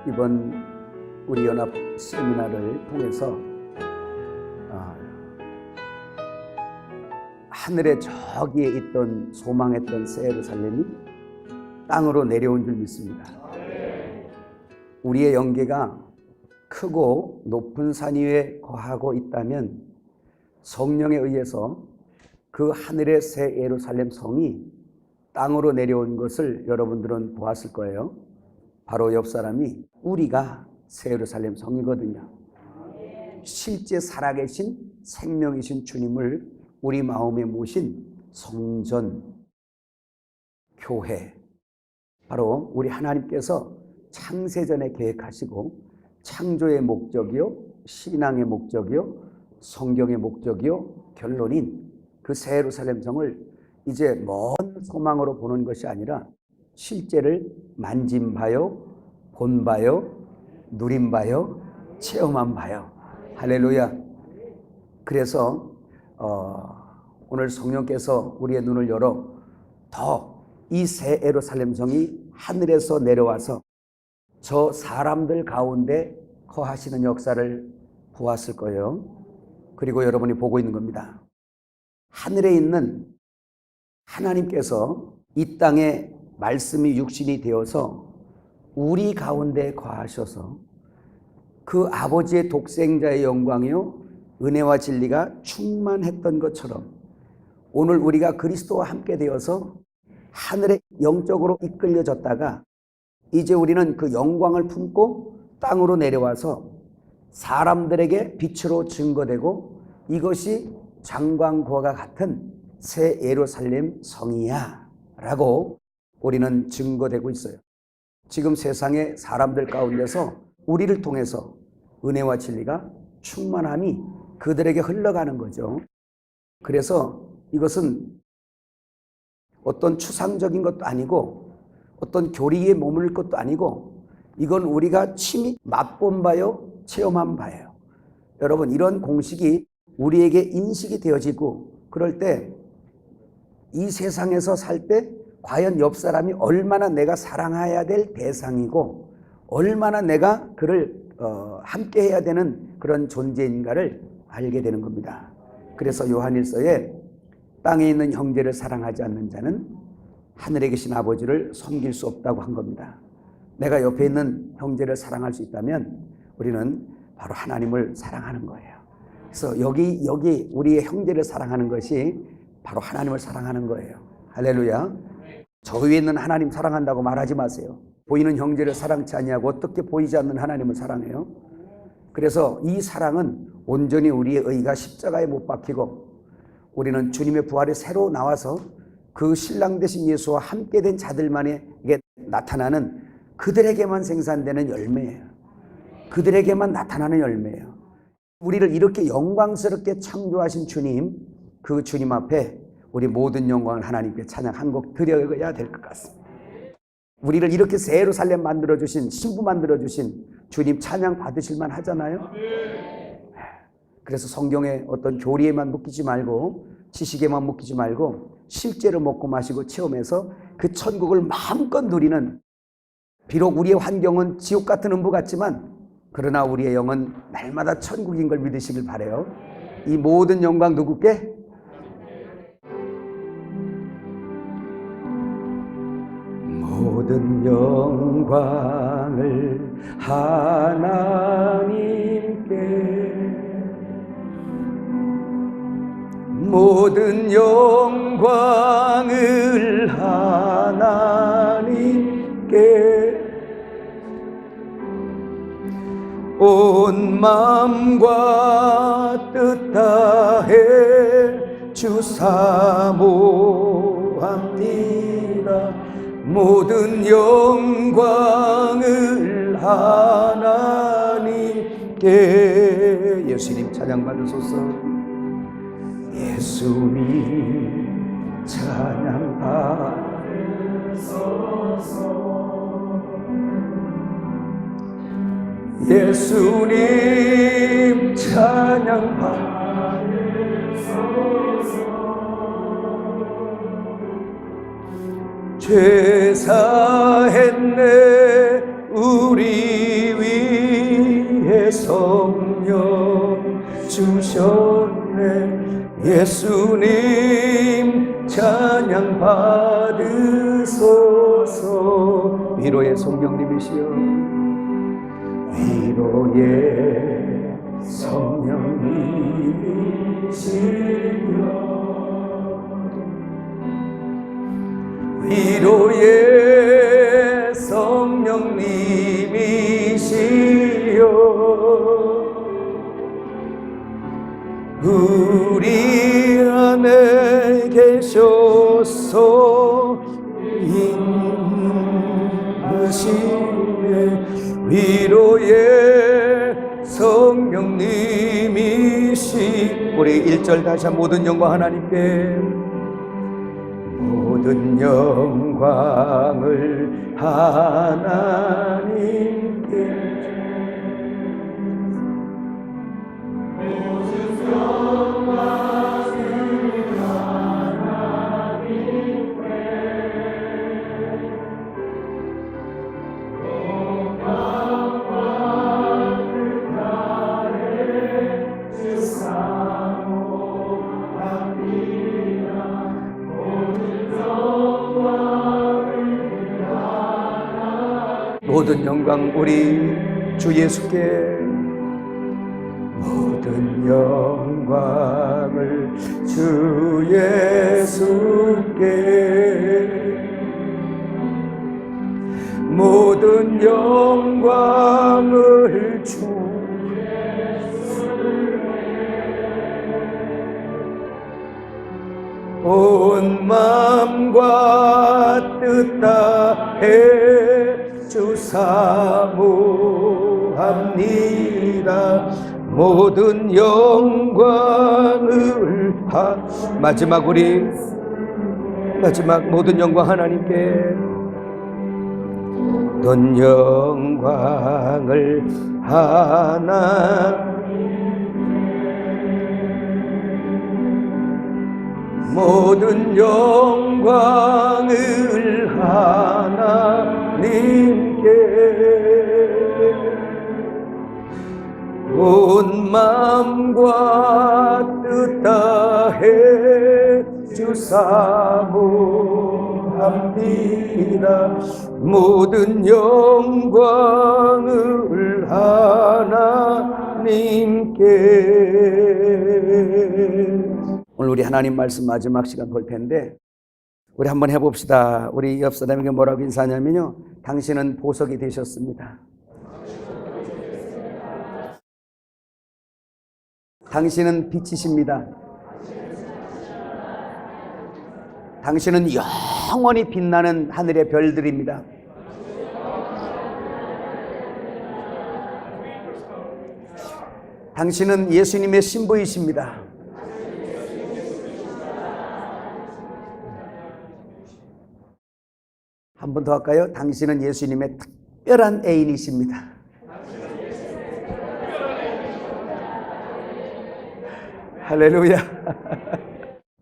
이번 우리 연합 세미나를 통해서 하늘에 저기에 있던 소망했던 새 예루살렘이 땅으로 내려온 줄 믿습니다. 우리의 영계가 크고 높은 산 위에 거하고 있다면 성령에 의해서 그 하늘의 새 예루살렘 성이 땅으로 내려온 것을 여러분들은 보았을 거예요. 바로 옆 사람이 우리가 새 예루살렘 성이거든요. 실제 살아계신 생명이신 주님을 우리 마음에 모신 성전, 교회, 바로 우리 하나님께서 창세전에 계획하시고 창조의 목적이요, 신앙의 목적이요, 성경의 목적이요, 결론인 그 새 예루살렘 성을 이제 먼 소망으로 보는 것이 아니라 실제를 만진 바요, 본 바요, 누린 바요, 체험한 바요. 할렐루야. 그래서 오늘 성령께서 우리의 눈을 열어 더 이 새 예루살렘 성이 하늘에서 내려와서 저 사람들 가운데 거하시는 역사를 보았을 거예요. 그리고 여러분이 보고 있는 겁니다. 하늘에 있는 하나님께서 이 땅에 말씀이 육신이 되어서 우리 가운데 거하셔서 그 아버지의 독생자의 영광이요 은혜와 진리가 충만했던 것처럼 오늘 우리가 그리스도와 함께 되어서 하늘에 영적으로 이끌려졌다가 이제 우리는 그 영광을 품고 땅으로 내려와서 사람들에게 빛으로 증거되고 이것이 장광구와 같은 새 예루살렘 성이야 라고 우리는 증거되고 있어요. 지금 세상의 사람들 가운데서 우리를 통해서 은혜와 진리가 충만함이 그들에게 흘러가는 거죠. 그래서 이것은 어떤 추상적인 것도 아니고 어떤 교리에 머물 것도 아니고 이건 우리가 친히 맛본 바요, 체험한 바예요. 여러분, 이런 공식이 우리에게 인식이 되어지고 그럴 때 이 세상에서 살 때 과연 옆 사람이 얼마나 내가 사랑해야 될 대상이고 얼마나 내가 그를 함께 해야 되는 그런 존재인가를 알게 되는 겁니다. 그래서 요한일서에 땅에 있는 형제를 사랑하지 않는 자는 하늘에 계신 아버지를 섬길 수 없다고 한 겁니다. 내가 옆에 있는 형제를 사랑할 수 있다면 우리는 바로 하나님을 사랑하는 거예요. 그래서 여기 우리의 형제를 사랑하는 것이 바로 하나님을 사랑하는 거예요. 할렐루야. 저 위에 있는 하나님 사랑한다고 말하지 마세요. 보이는 형제를 사랑치 아니하고 어떻게 보이지 않는 하나님을 사랑해요? 그래서 이 사랑은 온전히 우리의 의가 십자가에 못 박히고 우리는 주님의 부활에 새로 나와서 그 신랑 되신 예수와 함께 된 자들만에게 나타나는 그들에게만 생산되는 열매예요. 그들에게만 나타나는 열매예요. 우리를 이렇게 영광스럽게 창조하신 주님, 그 주님 앞에 우리 모든 영광을 하나님께 찬양 한 곡 드려야 될 것 같습니다. 우리를 이렇게 새 예루살렘 만들어주신, 신부 만들어주신 주님 찬양 받으실만 하잖아요. 그래서 성경의 어떤 교리에만 묶이지 말고 지식에만 묶이지 말고 실제로 먹고 마시고 체험해서 그 천국을 마음껏 누리는, 비록 우리의 환경은 지옥 같은 음부 같지만 그러나 우리의 영은 날마다 천국인 걸 믿으시길 바라요. 이 모든 영광 누구께? 모든 영광을 하나님께, 모든 영광을 하나님께 온 마음과 뜻 다해 주사모합니다. 모든 영광을 하나님께. 예수님 찬양 받으소서. 예수님 찬양 받으소서. 예수님 찬양 죄 사했네 우리 위해 성령 주셨네 예수님 찬양 받으소서 위로의 성령님이시여 위로의 성령님이시여 위로의 성령님이시여 우리 안에 계셔서 인으시네 위로의 성령님이시 우리 1절 다시 한 모든 영광 하나님께 모든 영광을 하나님께 모든 영광 우리 주 예수께 모든 영광을 주 예수께 모든 영광을 주 온 마음과 뜻 다해 주 사모합니다 모든 영광을 마지막 모든 영광 하나님께 모든 영광을 모든 영광을 하나님께 온 마음과 뜻 다해 주 사모합니다 모든 영광을 하나님께 오늘 우리 하나님 말씀 마지막 시간 볼 텐데 우리 한번 해봅시다. 우리 옆 사람에게 뭐라고 인사하냐면요 당신은 보석이 되셨습니다. 당신은 빛이십니다. 당신은 영원히 빛나는 하늘의 별들입니다. 당신은 예수님의 신부이십니다. 한 번 더 할까요? 당신은 예수님의 특별한 애인이십니다. 할렐루야.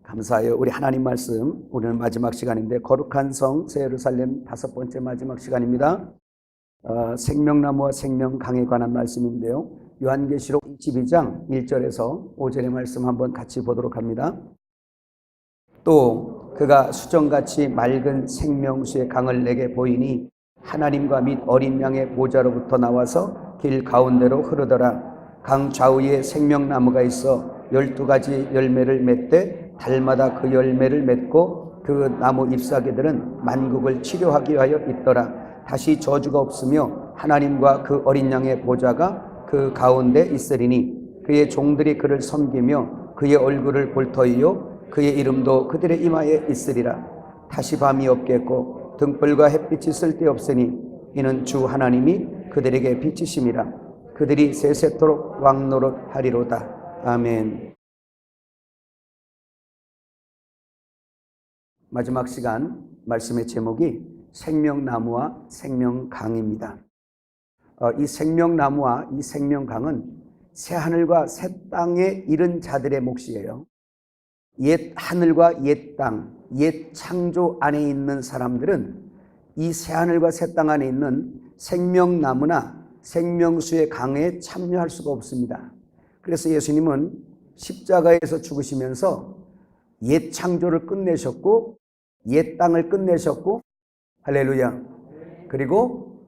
감사해요. 우리 하나님 말씀 오늘 마지막 시간인데 거룩한 성 새 예루살렘 5번째 마지막 시간입니다. 생명나무와 생명강에 관한 말씀인데요. 요한계시록 22장 1절에서 5절의 말씀 한번 같이 보도록 합니다. 또 그가 수정같이 맑은 생명수의 강을 내게 보이니 하나님과 및 어린 양의 보좌로부터 나와서 길 가운데로 흐르더라. 강 좌우에 생명나무가 있어 12가지 열매를 맺되 달마다 그 열매를 맺고 그 나무 잎사귀들은 만국을 치료하기 위하여 있더라. 다시 저주가 없으며 하나님과 그 어린 양의 보좌가 그 가운데 있으리니 그의 종들이 그를 섬기며 그의 얼굴을 볼 터이요 그의 이름도 그들의 이마에 있으리라. 다시 밤이 없겠고 등불과 햇빛이 쓸데없으니 이는 주 하나님이 그들에게 빛이심이라. 그들이 세세토록 왕노릇하리로다. 아멘. 마지막 시간 말씀의 제목이 생명나무와 생명강입니다. 이 생명나무와 이 생명강은 새하늘과 새 땅에 이른 자들의 몫이에요. 옛 하늘과 옛 땅, 옛 창조 안에 있는 사람들은 이 새하늘과 새 땅 안에 있는 생명나무나 생명수의 강에 참여할 수가 없습니다. 그래서 예수님은 십자가에서 죽으시면서 옛 창조를 끝내셨고 옛 땅을 끝내셨고, 할렐루야. 그리고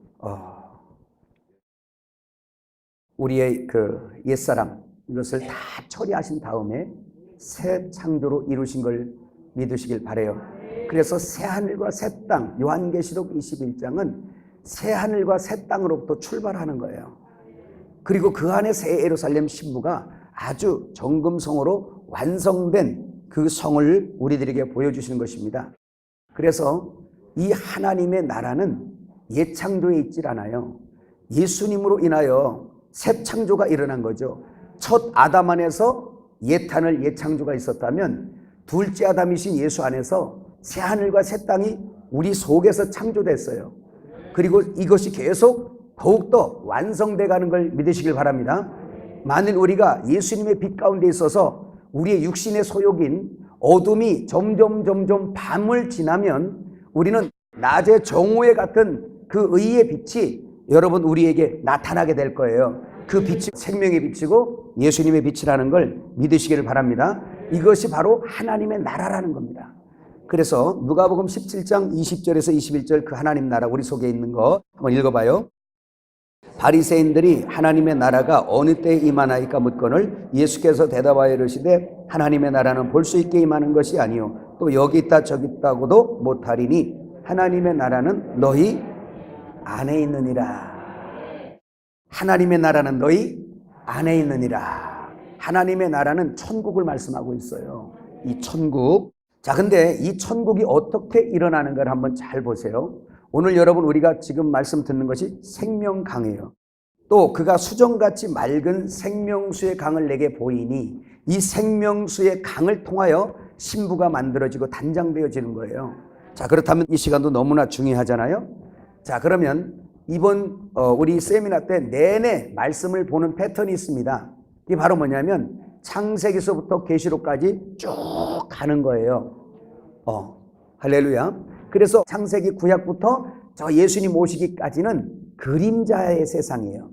우리의 그 옛사람 이것을 다 처리하신 다음에 새 창조로 이루신 걸 믿으시길 바라요. 그래서 새 하늘과 새 땅, 요한계시록 21장은 새 하늘과 새 땅으로부터 출발하는 거예요. 그리고 그 안에 새 예루살렘 신부가 아주 정금성으로 완성된 그 성을 우리들에게 보여주시는 것입니다. 그래서 이 하나님의 나라는 옛 창조에 있질 않아요. 예수님으로 인하여 새 창조가 일어난 거죠. 첫 아담 안에서 옛 하늘, 옛 창조가 있었다면 둘째 아담이신 예수 안에서 새 하늘과 새 땅이 우리 속에서 창조됐어요. 그리고 이것이 계속 더욱더 완성돼 가는 걸 믿으시길 바랍니다. 만일 우리가 예수님의 빛 가운데 있어서 우리의 육신의 소욕인 어둠이 점점 밤을 지나면 우리는 낮의 정오에 같은 그 의의 빛이 여러분 우리에게 나타나게 될 거예요. 그 빛이 생명의 빛이고 예수님의 빛이라는 걸 믿으시기를 바랍니다. 이것이 바로 하나님의 나라라는 겁니다. 그래서 누가복음 17장 20절에서 21절 그 하나님 나라 우리 속에 있는 거 한번 읽어봐요. 바리새인들이 하나님의 나라가 어느 때에 임하나이까 묻거늘 예수께서 대답하여 이르시되 하나님의 나라는 볼 수 있게 임하는 것이 아니요 또 여기 있다 저기 있다고도 못하리니 하나님의 나라는 너희 안에 있느니라. 하나님의 나라는 너희 안에 있느니라. 하나님의 나라는 천국을 말씀하고 있어요. 이 천국. 자, 근데 이 천국이 어떻게 일어나는가를 한번 잘 보세요. 오늘 여러분 우리가 지금 말씀 듣는 것이 생명강이에요. 또 그가 수정같이 맑은 생명수의 강을 내게 보이니 이 생명수의 강을 통하여 신부가 만들어지고 단장되어지는 거예요. 자, 그렇다면 이 시간도 너무나 중요하잖아요. 자, 그러면 이번 우리 세미나 때 내내 말씀을 보는 패턴이 있습니다. 이게 바로 뭐냐면 창세기서부터 계시록까지 쭉 가는 거예요. 할렐루야. 그래서 창세기 구약부터 저 예수님 오시기까지는 그림자의 세상이에요.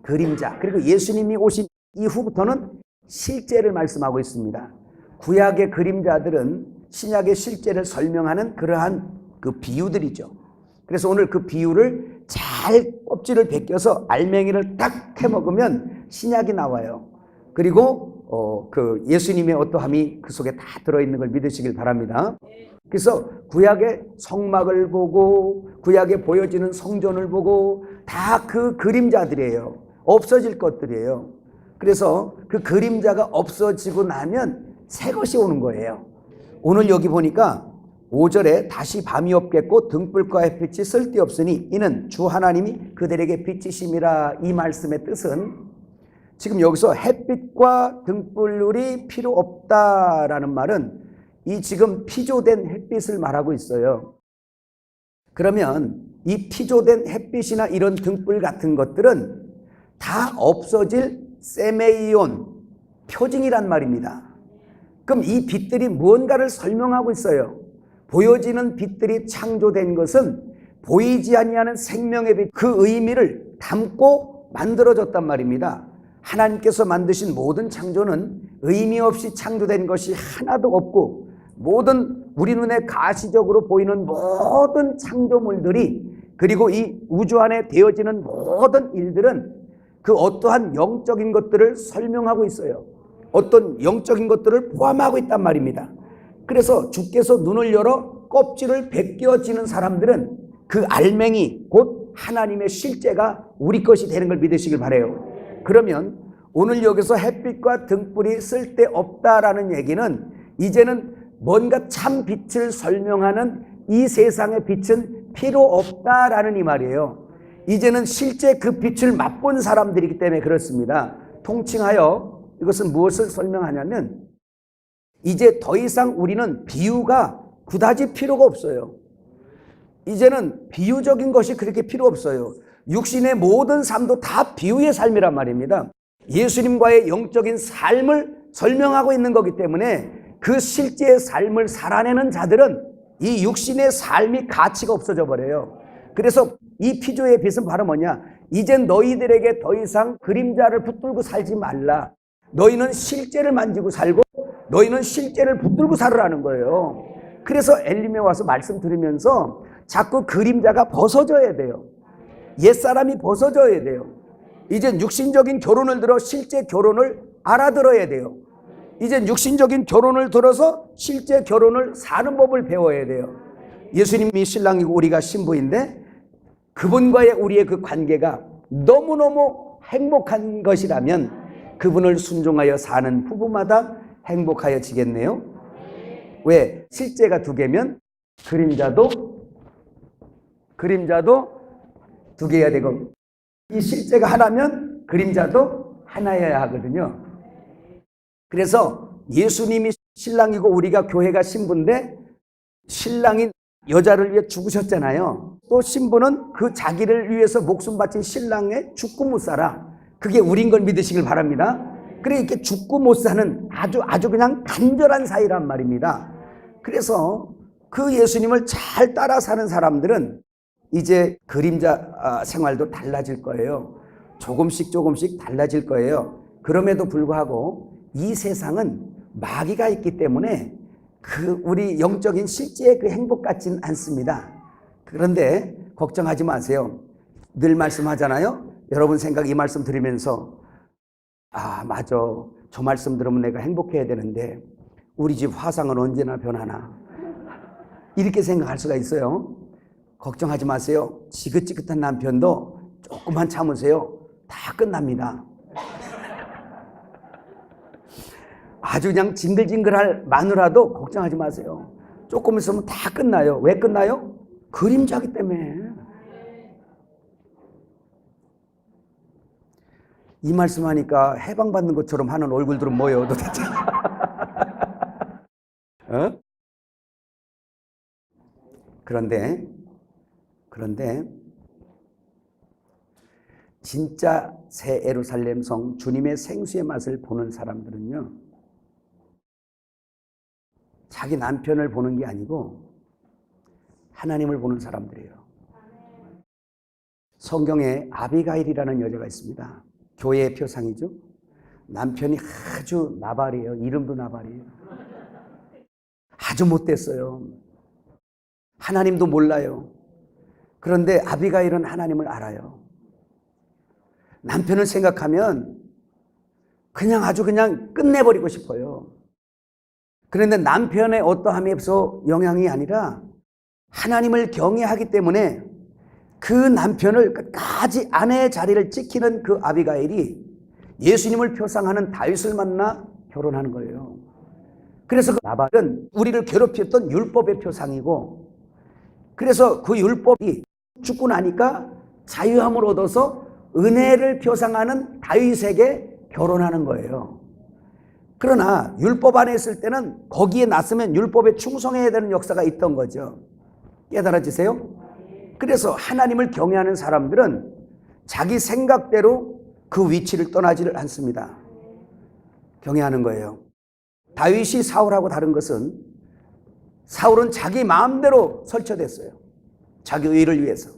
그림자. 그리고 예수님이 오신 이후부터는 실제를 말씀하고 있습니다. 구약의 그림자들은 신약의 실제를 설명하는 그러한 그 비유들이죠. 그래서 오늘 그 비유를 잘 껍질을 벗겨서 알맹이를 딱 해먹으면 신약이 나와요. 그리고 그 예수님의 어떠함이 그 속에 다 들어있는 걸 믿으시길 바랍니다. 그래서 구약의 성막을 보고 구약에 보여지는 성전을 보고 다 그 그림자들이에요. 없어질 것들이에요. 그래서 그 그림자가 없어지고 나면 새 것이 오는 거예요. 오늘 여기 보니까 5절에 다시 밤이 없겠고 등불과 햇빛이 쓸데없으니 이는 주 하나님이 그들에게 빛이심이라. 이 말씀의 뜻은 지금 여기서 햇빛과 등불이 필요 없다라는 말은 이 지금 피조된 햇빛을 말하고 있어요. 그러면 이 피조된 햇빛이나 이런 등불 같은 것들은 다 없어질 세메이온 표징이란 말입니다. 그럼 이 빛들이 무언가를 설명하고 있어요. 보여지는 빛들이 창조된 것은 보이지 아니하는 생명의 빛, 그 의미를 담고 만들어졌단 말입니다. 하나님께서 만드신 모든 창조는 의미 없이 창조된 것이 하나도 없고 모든 우리 눈에 가시적으로 보이는 모든 창조물들이 그리고 이 우주 안에 되어지는 모든 일들은 그 어떠한 영적인 것들을 설명하고 있어요. 어떤 영적인 것들을 포함하고 있단 말입니다. 그래서 주께서 눈을 열어 껍질을 벗겨지는 사람들은 그 알맹이 곧 하나님의 실제가 우리 것이 되는 걸 믿으시길 바라요. 그러면 오늘 여기서 햇빛과 등불이 쓸데없다라는 얘기는 이제는 뭔가 참 빛을 설명하는 이 세상의 빛은 필요 없다라는 이 말이에요. 이제는 실제 그 빛을 맛본 사람들이기 때문에 그렇습니다. 통칭하여 이것은 무엇을 설명하냐면 이제 더 이상 우리는 비유가 그다지 필요가 없어요. 이제는 비유적인 것이 그렇게 필요 없어요. 육신의 모든 삶도 다 비유의 삶이란 말입니다. 예수님과의 영적인 삶을 설명하고 있는 거기 때문에 그 실제의 삶을 살아내는 자들은 이 육신의 삶이 가치가 없어져 버려요. 그래서 이 피조의 빛은 바로 뭐냐? 이젠 너희들에게 더 이상 그림자를 붙들고 살지 말라. 너희는 실제를 만지고 살고 너희는 실제를 붙들고 살으라는 거예요. 그래서 엘림에 와서 말씀 들으면서 자꾸 그림자가 벗어져야 돼요. 옛사람이 벗어져야 돼요. 이젠 육신적인 결혼을 들어 실제 결혼을 알아들어야 돼요. 이젠 육신적인 결혼을 들어서 실제 결혼을 사는 법을 배워야 돼요. 예수님이 신랑이고 우리가 신부인데 그분과의 우리의 그 관계가 너무너무 행복한 것이라면 그분을 순종하여 사는 부부마다 행복하여지겠네요. 왜? 실제가 두 개면 그림자도 두 개여야 되고, 이 실제가 하나면 그림자도 하나여야 하거든요. 그래서 예수님이 신랑이고 우리가 교회가 신부인데 신랑인 여자를 위해 죽으셨잖아요. 또 신부는 그 자기를 위해서 목숨 바친 신랑의 죽고 못 살아. 그게 우린 걸 믿으시길 바랍니다. 그래 이렇게 죽고 못 사는 아주 그냥 간절한 사이란 말입니다. 그래서 그 예수님을 잘 따라 사는 사람들은 이제 그림자 생활도 달라질 거예요. 조금씩 달라질 거예요. 그럼에도 불구하고 이 세상은 마귀가 있기 때문에 그 우리 영적인 실제의 그 행복 같지는 않습니다. 그런데 걱정하지 마세요. 늘 말씀하잖아요. 여러분 생각 이 말씀 들으면서 맞아. 저 말씀 들으면 내가 행복해야 되는데 우리 집 화상은 언제나 변하나. 이렇게 생각할 수가 있어요. 걱정하지 마세요. 지긋지긋한 남편도 조금만 참으세요. 다 끝납니다. 아주 그냥 징글징글할 마누라도 걱정하지 마세요. 조금 있으면 다 끝나요. 왜 끝나요? 그림자기 때문에. 이 말씀하니까 해방받는 것처럼 하는 얼굴들은 뭐예요 도대체? 그런데 진짜 새 예루살렘 성 주님의 생수의 맛을 보는 사람들은요, 자기 남편을 보는 게 아니고 하나님을 보는 사람들이에요. 성경에 아비가일이라는 여자가 있습니다. 교회의 표상이죠. 남편이 아주 나발이에요. 이름도 나발이에요. 아주 못됐어요. 하나님도 몰라요. 그런데 아비가일은 하나님을 알아요. 남편을 생각하면 아주 그냥 끝내버리고 싶어요. 그런데 남편의 어떠함에서 영향이 아니라 하나님을 경외하기 때문에 그 남편을 끝까지 아내의 자리를 지키는 그 아비가일이 예수님을 표상하는 다윗을 만나 결혼하는 거예요. 그래서 그 나발은 우리를 괴롭혔던 율법의 표상이고, 그래서 그 율법이 죽고 나니까 자유함을 얻어서 은혜를 표상하는 다윗에게 결혼하는 거예요. 그러나 율법 안에 있을 때는 거기에 났으면 율법에 충성해야 되는 역사가 있던 거죠. 깨달아지세요? 그래서 하나님을 경외하는 사람들은 자기 생각대로 그 위치를 떠나지를 않습니다. 경외하는 거예요. 다윗이 사울하고 다른 것은 사울은 자기 마음대로 설쳐됐어요. 자기 의를 위해서.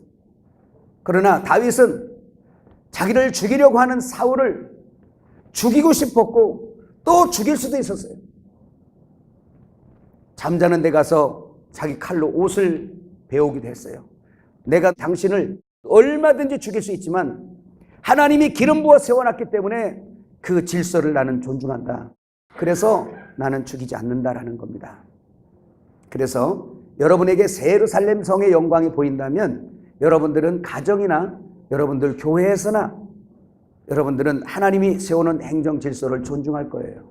그러나 다윗은 자기를 죽이려고 하는 사울을 죽이고 싶었고 또 죽일 수도 있었어요. 잠자는 데 가서 자기 칼로 옷을 베우기도 했어요. 내가 당신을 얼마든지 죽일 수 있지만 하나님이 기름 부어 세워놨기 때문에 그 질서를 나는 존중한다. 그래서 나는 죽이지 않는다라는 겁니다. 그래서 여러분에게 새 예루살렘 성의 영광이 보인다면 여러분들은 가정이나 여러분들 교회에서나 여러분들은 하나님이 세우는 행정 질서를 존중할 거예요.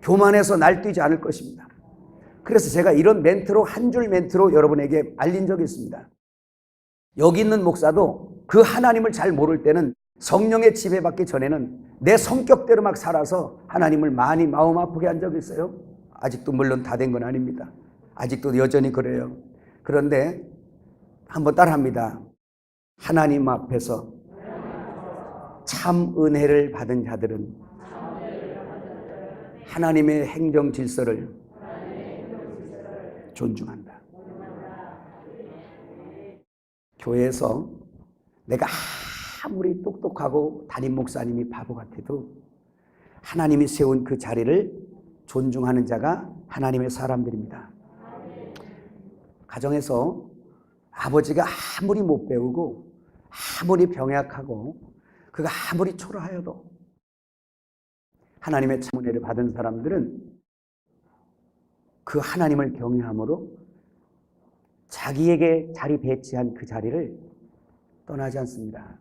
교만해서 날뛰지 않을 것입니다. 그래서 제가 이런 멘트로 한 줄 멘트로 여러분에게 알린 적이 있습니다. 여기 있는 목사도 그 하나님을 잘 모를 때는 성령의 지배받기 전에는 내 성격대로 막 살아서 하나님을 많이 마음 아프게 한 적이 있어요. 아직도 물론 다 된 건 아닙니다. 아직도 여전히 그래요. 그런데 한번 따라합니다. 하나님 앞에서 참 은혜를 받은 자들은 하나님의 행정 질서를 존중한다. 교회에서 내가 아무리 똑똑하고 담임 목사님이 바보 같아도 하나님이 세운 그 자리를 존중하는 자가 하나님의 사람들입니다. 가정에서 아버지가 아무리 못 배우고 아무리 병약하고 그가 아무리 초라하여도 하나님의 참 은혜를 받은 사람들은 그 하나님을 경외함으로 자기에게 자리 배치한 그 자리를 떠나지 않습니다.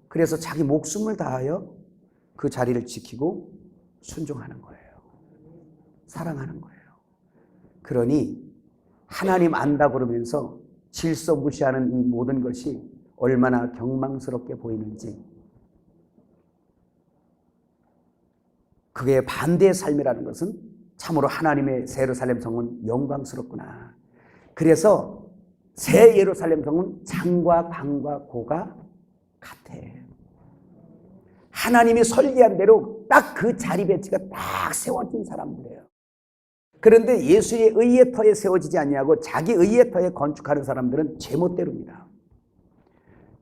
그래서 자기 목숨을 다하여 그 자리를 지키고 순종하는 거예요. 사랑하는 거예요. 그러니 하나님 안다 그러면서 질서 무시하는 이 모든 것이 얼마나 경망스럽게 보이는지, 그게 반대의 삶이라는 것은 참으로 하나님의 새 예루살렘 성은 영광스럽구나. 그래서 새 예루살렘 성은 장과 강과 고가 같아. 하나님이 설계한 대로 딱 그 자리 배치가 딱 세워진 사람들이에요. 그런데 예수의 의의 터에 세워지지 않냐고 자기 의의 터에 건축하는 사람들은 제멋대로입니다.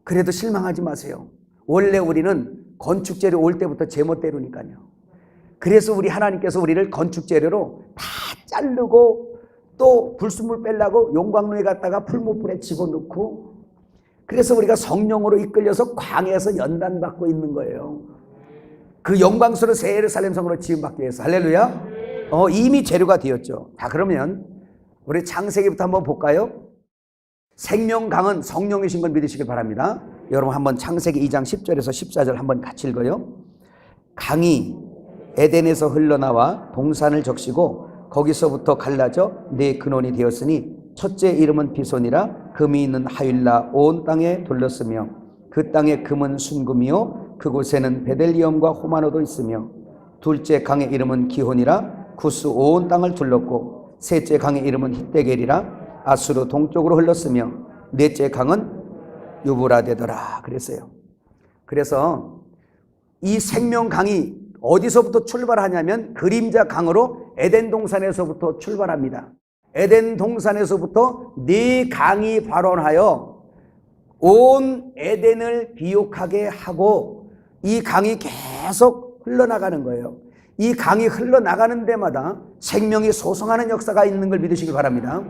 그래도 실망하지 마세요. 원래 우리는 건축재료 올 때부터 제멋대로니까요. 그래서 우리 하나님께서 우리를 건축재료로 다 자르고 또 불순물 빼려고 용광로에 갔다가 풀무불에 집어넣고, 그래서 우리가 성령으로 이끌려서 광야에서 연단받고 있는 거예요. 그 영광스러운 새 예루살렘 성으로 지음받기 위해서. 할렐루야. 이미 재료가 되었죠. 자, 그러면 우리 창세기부터 한번 볼까요? 생명강은 성령이신 걸 믿으시길 바랍니다. 여러분 한번 창세기 2장 10절에서 14절 한번 같이 읽어요. 강이 에덴에서 흘러나와 동산을 적시고 거기서부터 갈라져 네 근원이 되었으니 첫째 이름은 비손이라 금이 있는 하윌라 온 땅에 돌렸으며 그 땅의 금은 순금이요 그곳에는 베델리엄과 호마노도 있으며 둘째 강의 이름은 기혼이라 구스 온 땅을 둘렀고 셋째 강의 이름은 히데겔이라 아수르 동쪽으로 흘렀으며 넷째 강은 유브라데더라 그랬어요. 그래서 이 생명강이 어디서부터 출발하냐면 그림자 강으로 에덴 동산에서부터 출발합니다. 에덴 동산에서부터 네 강이 발원하여 온 에덴을 비옥하게 하고 이 강이 계속 흘러나가는 거예요. 이 강이 흘러나가는 데마다 생명이 소성하는 역사가 있는 걸 믿으시기 바랍니다.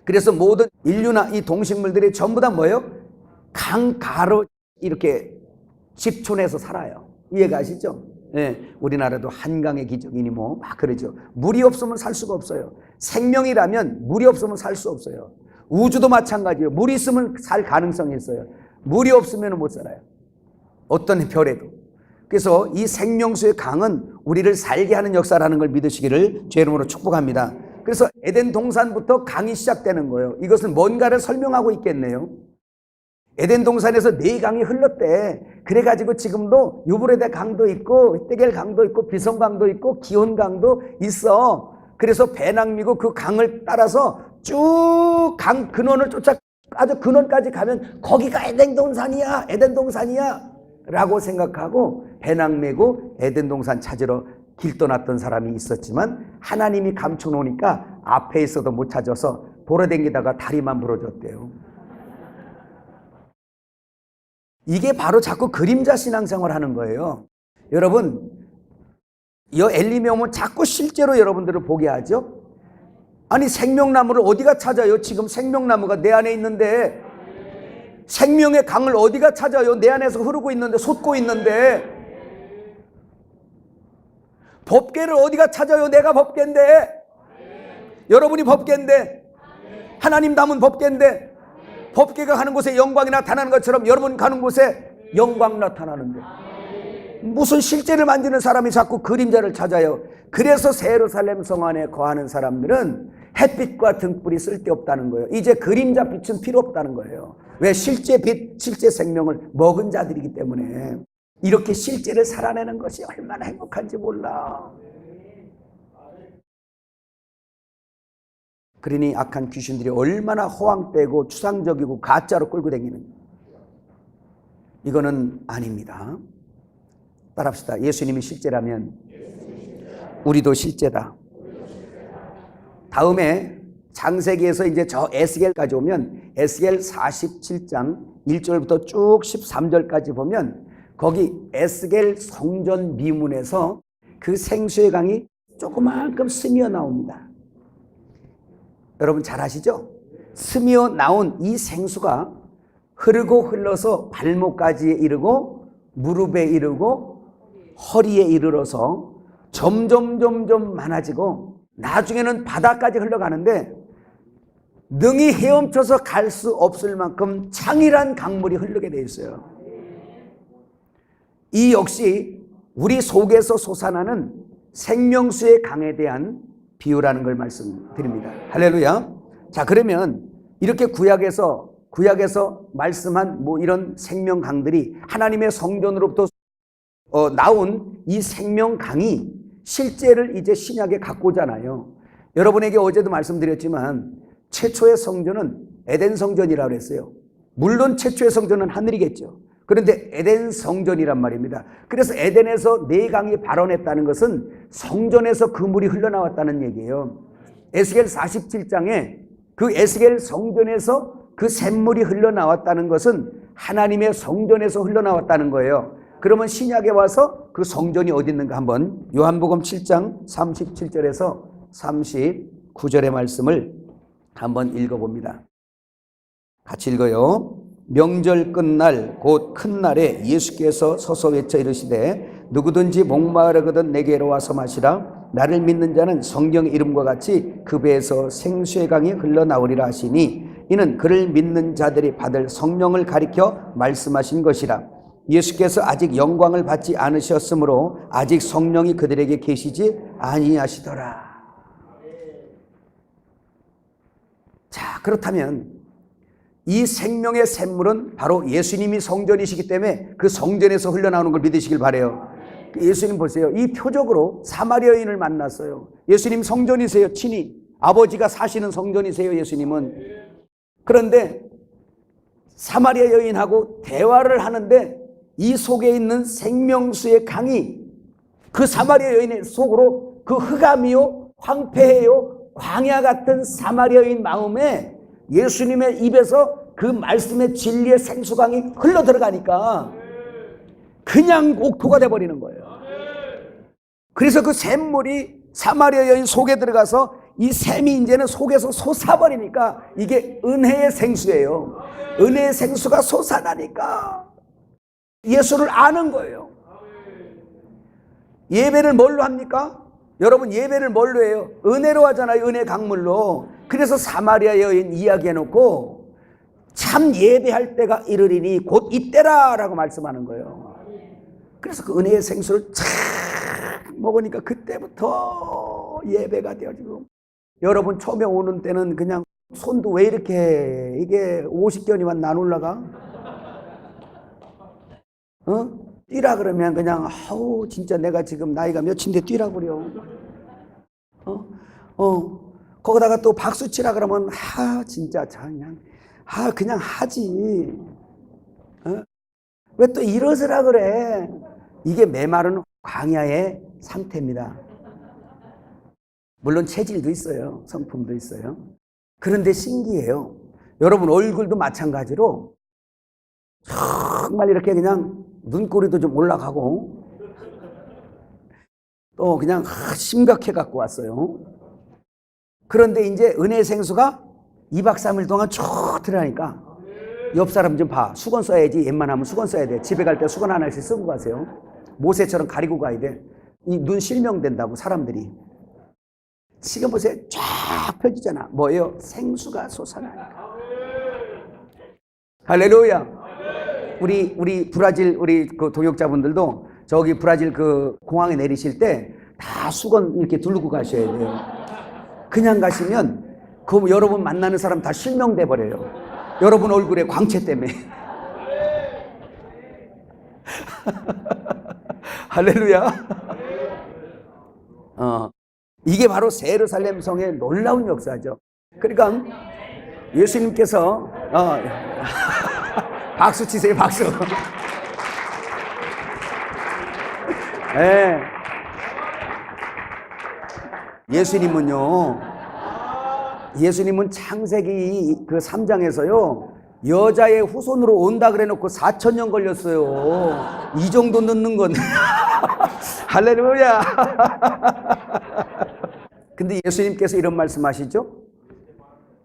그래서 모든 인류나 이 동식물들이 전부 다 뭐예요? 강가로 이렇게 집촌에서 살아요. 이해가시죠? 네, 우리나라도 한강의 기적이니 뭐 막 그러죠. 물이 없으면 살 수가 없어요. 생명이라면 물이 없으면 살 수 없어요. 우주도 마찬가지예요. 물이 있으면 살 가능성이 있어요. 물이 없으면 못 살아요. 어떤 별에도. 그래서 이 생명수의 강은 우리를 살게 하는 역사라는 걸 믿으시기를 제 이름으로 축복합니다. 그래서 에덴 동산부터 강이 시작되는 거예요. 이것은 뭔가를 설명하고 있겠네요. 에덴 동산에서 네 강이 흘렀대. 그래가지고 지금도 유브라데 강도 있고 히데겔 강도 있고 비손 강도 있고 기혼 강도 있어. 그래서 배낭미고 그 강을 따라서 쭉 강 근원을 쫓아 아주 근원까지 가면 거기가 에덴 동산이야, 에덴 동산이야 라고 생각하고 배낭 메고 에덴 동산 찾으러 길 떠났던 사람이 있었지만 하나님이 감춰놓으니까 앞에 있어도 못 찾아서 돌아다니다가 다리만 부러졌대요. 이게 바로 자꾸 그림자 신앙생활 하는 거예요. 여러분, 이 엘림에 오면 자꾸 실제로 여러분들을 보게 하죠. 아니 생명나무를 어디가 찾아요? 지금 생명나무가 내 안에 있는데, 생명의 강을 어디가 찾아요? 내 안에서 흐르고 있는데, 솟고 있는데. 법궤를 어디가 찾아요? 내가 법궤인데, 여러분이 법궤인데, 하나님 담은 법궤인데, 법궤가 가는 곳에 영광이 나타나는 것처럼 여러분 가는 곳에 영광 나타나는데 무슨 실제를 만지는 사람이 자꾸 그림자를 찾아요. 그래서 새 예루살렘 성 안에 거하는 사람들은 햇빛과 등불이 쓸데없다는 거예요. 이제 그림자 빛은 필요 없다는 거예요. 왜? 실제 빛, 실제 생명을 먹은 자들이기 때문에. 이렇게 실제를 살아내는 것이 얼마나 행복한지 몰라. 그러니 악한 귀신들이 얼마나 허황되고 추상적이고 가짜로 끌고 다니는, 이거는 아닙니다. 따라합시다. 예수님이 실제라면 우리도 실제다. 다음에 창세기에서 이제 저 에스겔까지 오면 에스겔 47장 1절부터 쭉 13절까지 보면 거기 에스겔 성전 미문에서 그 생수의 강이 조그만큼 스며 나옵니다. 여러분 잘 아시죠? 스며 나온 이 생수가 흐르고 흘러서 발목까지 이르고 무릎에 이르고 허리에 이르러서 점점 많아지고 나중에는 바다까지 흘러가는데 능히 헤엄쳐서 갈 수 없을 만큼 창일한 강물이 흐르게 되어 있어요. 이 역시 우리 속에서 솟아나는 생명수의 강에 대한 비유라는 걸 말씀드립니다. 할렐루야. 자, 그러면 이렇게 구약에서 말씀한 뭐 이런 생명강들이 하나님의 성전으로부터 나온 이 생명강이 실제를 이제 신약에 갖고 오잖아요. 여러분에게 어제도 말씀드렸지만 최초의 성전은 에덴 성전이라고 그랬어요. 물론 최초의 성전은 하늘이겠죠. 그런데 에덴 성전이란 말입니다. 그래서 에덴에서 네 강이 발원했다는 것은 성전에서 그 물이 흘러나왔다는 얘기예요. 에스겔 47장에 그 에스겔 성전에서 그 샘물이 흘러나왔다는 것은 하나님의 성전에서 흘러나왔다는 거예요. 그러면 신약에 와서 그 성전이 어디 있는가 한번 요한복음 7장 37절에서 39절의 말씀을 한번 읽어봅니다. 같이 읽어요. 명절 끝날 곧 큰 날에 예수께서 서서 외쳐 이르시되 누구든지 목마르거든 내게로 와서 마시라. 나를 믿는 자는 성경의 이름과 같이 그 배에서 생수의 강이 흘러나오리라 하시니 이는 그를 믿는 자들이 받을 성령을 가리켜 말씀하신 것이라. 예수께서 아직 영광을 받지 않으셨으므로 아직 성령이 그들에게 계시지 아니하시더라. 자, 그렇다면 이 생명의 샘물은 바로 예수님이 성전이시기 때문에 그 성전에서 흘러나오는 걸 믿으시길 바라요. 예수님 보세요. 이 표적으로 사마리아 여인을 만났어요. 예수님 성전이세요. 친히 아버지가 사시는 성전이세요. 예수님은. 그런데 사마리아 여인하고 대화를 하는데 이 속에 있는 생명수의 강이 그 사마리아 여인의 속으로 그 흑암이요 황폐해요 광야 같은 사마리아 여인 마음에 예수님의 입에서 그 말씀의 진리의 생수강이 흘러 들어가니까 그냥 옥토가 돼버리는 거예요. 그래서 그 샘물이 사마리아 여인 속에 들어가서 이 샘이 이제는 속에서 솟아버리니까 이게 은혜의 생수예요. 은혜의 생수가 솟아나니까 예수를 아는 거예요. 예배를 뭘로 합니까? 여러분 예배를 뭘로 해요? 은혜로 하잖아요. 은혜 강물로. 그래서 사마리아 여인 이야기해놓고 참 예배할 때가 이르리니 곧 이때라 라고 말씀하는 거예요. 그래서 그 은혜의 생수를 착 먹으니까 그때부터 예배가 되어지고, 여러분 처음에 오는 때는 그냥 손도 왜 이렇게 이게 50견이만 난 올라가? 뛰라 그러면 그냥 아우 진짜 내가 지금 나이가 몇인데 뛰라 그래요. 거기다가 또 박수 치라 그러면 진짜 그냥 하지. 왜 또 일어서라 그래? 이게 메마른 광야의 상태입니다. 물론 체질도 있어요. 성품도 있어요. 그런데 신기해요. 여러분 얼굴도 마찬가지로 정말 이렇게 그냥 눈꼬리도 좀 올라가고 또 그냥 심각해 갖고 왔어요. 그런데 이제 은혜 생수가 2박 3일 동안 쭉 들어가니까 옆 사람 좀 봐. 수건 써야지. 웬만하면 수건 써야 돼. 집에 갈 때 수건 하나씩 쓰고 가세요. 모세처럼 가리고 가야 돼. 이 눈 실명된다고 사람들이. 지금 보세요. 쫙 펴지잖아. 뭐예요? 생수가 솟아나니까. 할렐루야. 우리 브라질 우리 그 동역자분들도 저기 브라질 그 공항에 내리실 때 다 수건 이렇게 두르고 가셔야 돼요. 그냥 가시면 그 여러분 만나는 사람 다 실명돼 버려요. 여러분 얼굴에 광채 때문에. 할렐루야. 이게 바로 새 예루살렘 성의 놀라운 역사죠. 그러니까 예수님께서 박수 치세요, 박수. 네. 예수님은 창세기 그 3장에서요 여자의 후손으로 온다 그래 놓고 4,000년 걸렸어요. 이 정도 늦는 건 할렐루야. 근데 예수님께서 이런 말씀하시죠.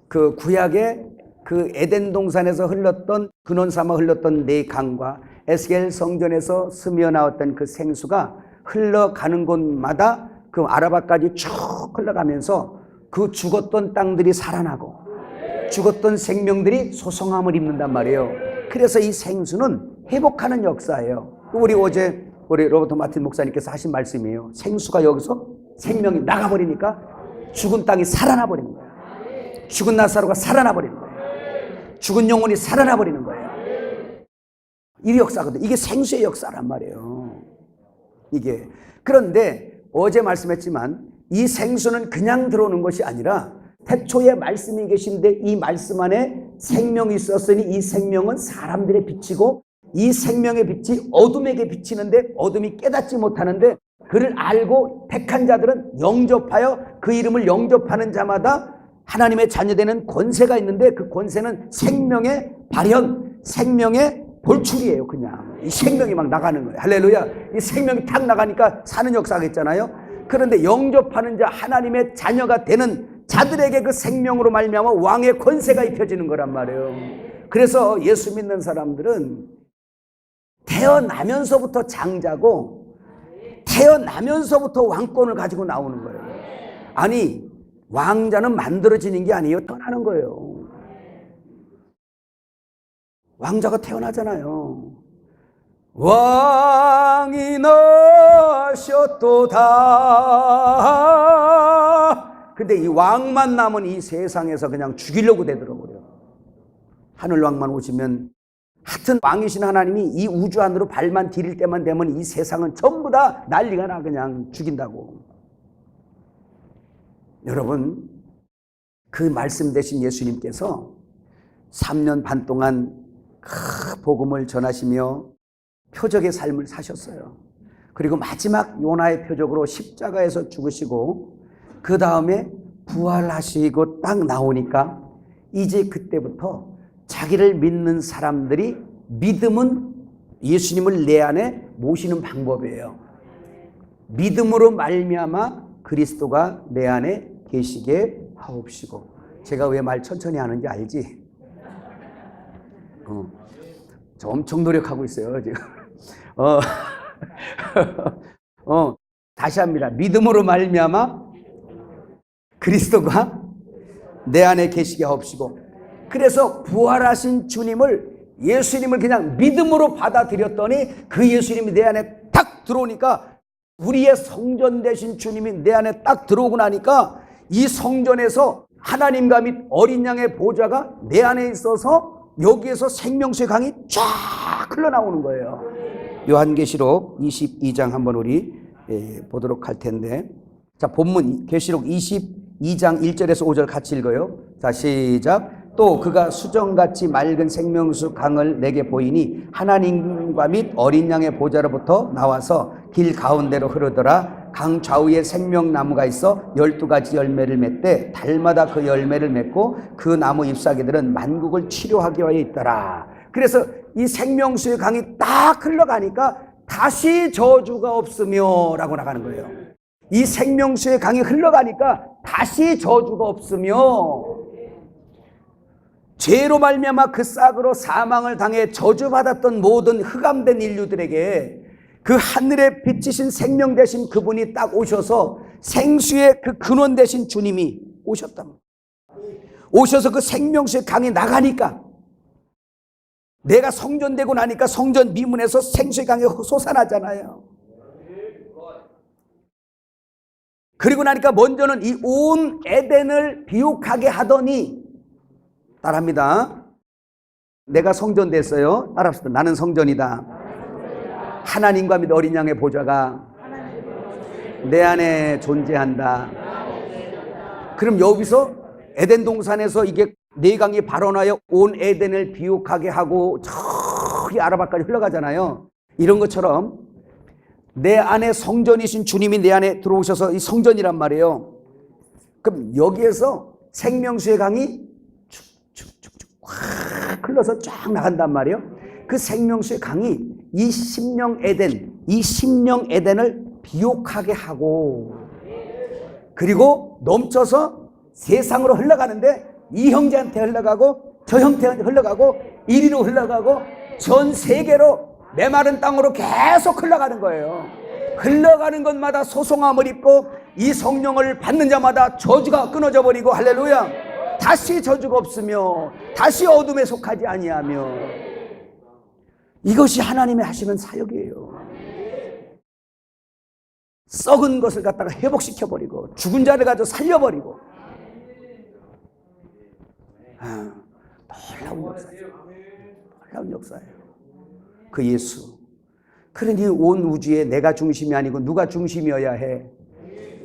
그 구약의 그 에덴 동산에서 흘렀던 근원 삼아 흘렀던 네 강과 에스겔 성전에서 스며 나왔던 그 생수가 흘러가는 곳마다 그 아라바까지 쭉 흘러가면서 그 죽었던 땅들이 살아나고 죽었던 생명들이 소성함을 입는단 말이에요. 그래서 이 생수는 회복하는 역사예요. 우리 어제 우리 로버트 마틴 목사님께서 하신 말씀이에요. 생수가 여기서 생명이 나가버리니까 죽은 땅이 살아나 버리는 거예요. 죽은 나사로가 살아나 버리는 거예요. 죽은 영혼이 살아나 버리는 거예요. 이 역사거든. 이게 생수의 역사란 말이에요. 이게. 그런데 어제 말씀했지만 이 생수는 그냥 들어오는 것이 아니라 태초에 말씀이 계신데 이 말씀 안에 생명이 있었으니 이 생명은 사람들의 빛이고 이 생명의 빛이 어둠에게 비치는데 어둠이 깨닫지 못하는데 그를 알고 택한 자들은 영접하여 그 이름을 영접하는 자마다 하나님의 자녀되는 권세가 있는데 그 권세는 생명의 발현, 생명의 돌출이에요. 그냥 이 생명이 막 나가는 거예요. 할렐루야. 이 생명이 탁 나가니까 사는 역사가 있잖아요. 그런데 영접하는 자 하나님의 자녀가 되는 자들에게 그 생명으로 말미암아 왕의 권세가 입혀지는 거란 말이에요. 그래서 예수 믿는 사람들은 태어나면서부터 장자고 태어나면서부터 왕권을 가지고 나오는 거예요. 아니 왕자는 만들어지는 게 아니에요. 떠나는 거예요. 왕자가 태어나잖아요. 왕이 나셨도다. 근데 이 왕만 남은 이 세상에서 그냥 죽이려고 되더라고요. 하늘 왕만 오시면 하여튼 왕이신 하나님이 이 우주 안으로 발만 디딜 때만 되면 이 세상은 전부 다 난리가 나 그냥 죽인다고. 여러분 그 말씀 되신 예수님께서 3년 반 동안 그 복음을 전하시며 표적의 삶을 사셨어요. 그리고 마지막 요나의 표적으로 십자가에서 죽으시고 그 다음에 부활하시고 딱 나오니까 이제 그때부터 자기를 믿는 사람들이 믿음은 예수님을 내 안에 모시는 방법이에요. 믿음으로 말미암아 그리스도가 내 안에 계시게 하옵시고. 제가 왜 말 천천히 하는지 알지? 저 엄청 노력하고 있어요 지금. 다시 합니다. 믿음으로 말미암아 그리스도가 내 안에 계시게 하옵시고. 그래서 부활하신 주님을 예수님을 그냥 믿음으로 받아들였더니 그 예수님이 내 안에 딱 들어오니까 우리의 성전 되신 주님이 내 안에 딱 들어오고 나니까 이 성전에서 하나님과 및 어린 양의 보좌가 내 안에 있어서 여기에서 생명수의 강이 쫙 흘러나오는 거예요. 요한계시록 22장 한번 우리 보도록 할 텐데, 자 본문 계시록 22장 1절에서 5절 같이 읽어요. 자 시작. 또 그가 수정같이 맑은 생명수 강을 내게 보이니 하나님과 및 어린 양의 보좌로부터 나와서 길 가운데로 흐르더라. 강 좌우에 생명나무가 있어 12가지 열매를 맺되 달마다 그 열매를 맺고 그 나무 잎사귀들은 만국을 치료하기 위하여 있더라. 그래서 이 생명수의 강이 딱 흘러가니까 다시 저주가 없으며 라고 나가는 거예요. 이 생명수의 강이 흘러가니까 다시 저주가 없으며, 죄로 말미암아 그 싹으로 사망을 당해 저주받았던 모든 흑암된 인류들에게 그 하늘에 비치신 생명 되신 그분이 딱 오셔서 생수의 그 근원 되신 주님이 오셨다. 오셔서 그 생명수의 강이 나가니까, 내가 성전되고 나니까 성전 미문에서 생수의 강이 솟아나잖아요. 그리고 나니까 먼저는 이 온 에덴을 비옥하게 하더니, 따라합니다. 내가 성전 됐어요. 따라합시다. 나는 성전이다. 하나님과 및 어린 양의 보좌가 내 안에 존재한다. 그럼 여기서 에덴 동산에서 이게 네 강이 발원하여 온 에덴을 비옥하게 하고 저기 아라바까지 흘러가잖아요. 이런 것처럼 내 안에 성전이신 주님이 내 안에 들어오셔서 이 성전이란 말이에요. 그럼 여기에서 생명수의 강이 쭉쭉쭉쭉 확 흘러서 쫙 나간단 말이에요. 그 생명수의 강이 이 심령 에덴을 비옥하게 하고, 그리고 넘쳐서 세상으로 흘러가는데 이 형제한테 흘러가고 저 형제한테 흘러가고 이리로 흘러가고 전 세계로 메마른 땅으로 계속 흘러가는 거예요. 흘러가는 것마다 소송함을 입고 이 성령을 받는 자마다 저주가 끊어져 버리고, 할렐루야, 다시 저주가 없으며 다시 어둠에 속하지 아니하며. 이것이 하나님의 하시는 사역이에요. 썩은 것을 갖다가 회복시켜버리고 죽은 자를 가지고 살려버리고. 놀라운 역사예요. 놀라운 역사예요. 그 예수. 그러니 온 우주에 내가 중심이 아니고 누가 중심이어야 해?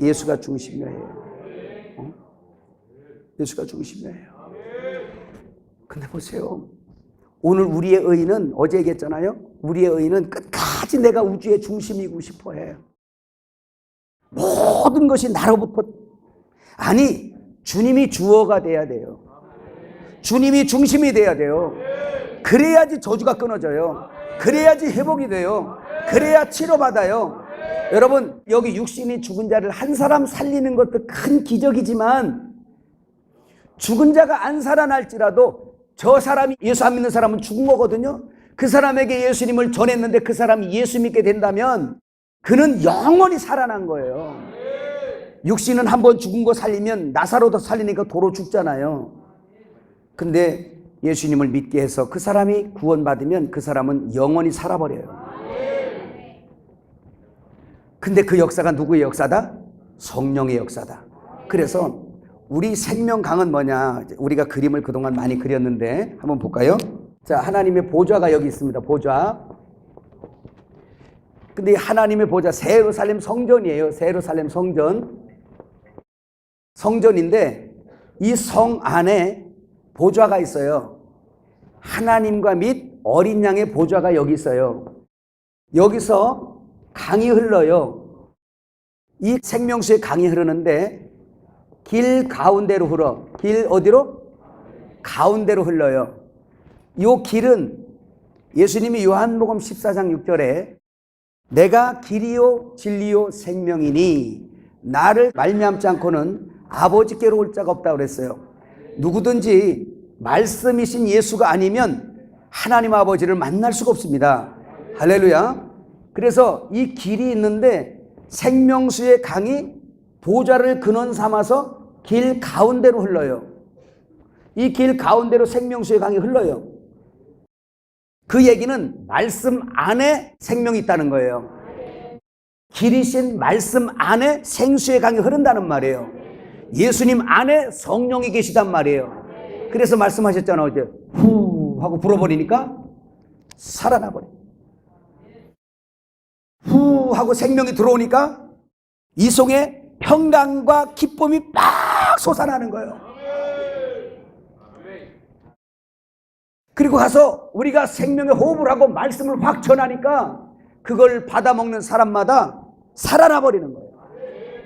예수가 중심이어야 해요. 예수가 중심이에요. 근데 보세요. 오늘 우리의 의인은, 어제 얘기했잖아요. 우리의 의인은 끝까지 내가 우주의 중심이고 싶어 해. 모든 것이 나로부터, 아니, 주님이 주어가 돼야 돼요. 주님이 중심이 돼야 돼요. 그래야지 저주가 끊어져요. 그래야지 회복이 돼요. 그래야 치료받아요. 여러분, 여기 육신이 죽은 자를 한 사람 살리는 것도 큰 기적이지만, 죽은 자가 안 살아날지라도 저 사람이 예수 안 믿는 사람은 죽은 거거든요. 그 사람에게 예수님을 전했는데 그 사람이 예수 믿게 된다면 그는 영원히 살아난 거예요. 육신은 한번 죽은 거 살리면 나사로도 살리니까 도로 죽잖아요. 근데 예수님을 믿게 해서 그 사람이 구원받으면 그 사람은 영원히 살아버려요. 근데 그 역사가 누구의 역사다? 성령의 역사다. 그래서 우리 생명강은 뭐냐? 우리가 그림을 그동안 많이 그렸는데 한번 볼까요? 자, 하나님의 보좌가 여기 있습니다. 보좌. 근데 하나님의 보좌, 새 예루살렘 성전이에요. 새 예루살렘 성전. 성전인데 이 성 안에 보좌가 있어요. 하나님과 및 어린 양의 보좌가 여기 있어요. 여기서 강이 흘러요. 이 생명수의 강이 흐르는데 길 가운데로 흘러. 길 어디로? 가운데로 흘러요. 이 길은 예수님이 요한복음 14장 6절에 내가 길이요 진리요 생명이니 나를 말미암지 않고는 아버지께로 올 자가 없다고 그랬어요. 누구든지 말씀이신 예수가 아니면 하나님 아버지를 만날 수가 없습니다. 할렐루야. 그래서 이 길이 있는데 생명수의 강이 보좌를 근원 삼아서 길 가운데로 흘러요. 이 길 가운데로 생명수의 강이 흘러요. 그 얘기는 말씀 안에 생명이 있다는 거예요. 길이신 말씀 안에 생수의 강이 흐른다는 말이에요. 예수님 안에 성령이 계시단 말이에요. 그래서 말씀하셨잖아요. 어제 후 하고 불어버리니까 살아나 버려요. 후 하고 생명이 들어오니까 이 속에 평강과 기쁨이 막 솟아나는 거예요. 그리고 가서 우리가 생명의 호흡을 하고 말씀을 확 전하니까 그걸 받아먹는 사람마다 살아나 버리는 거예요.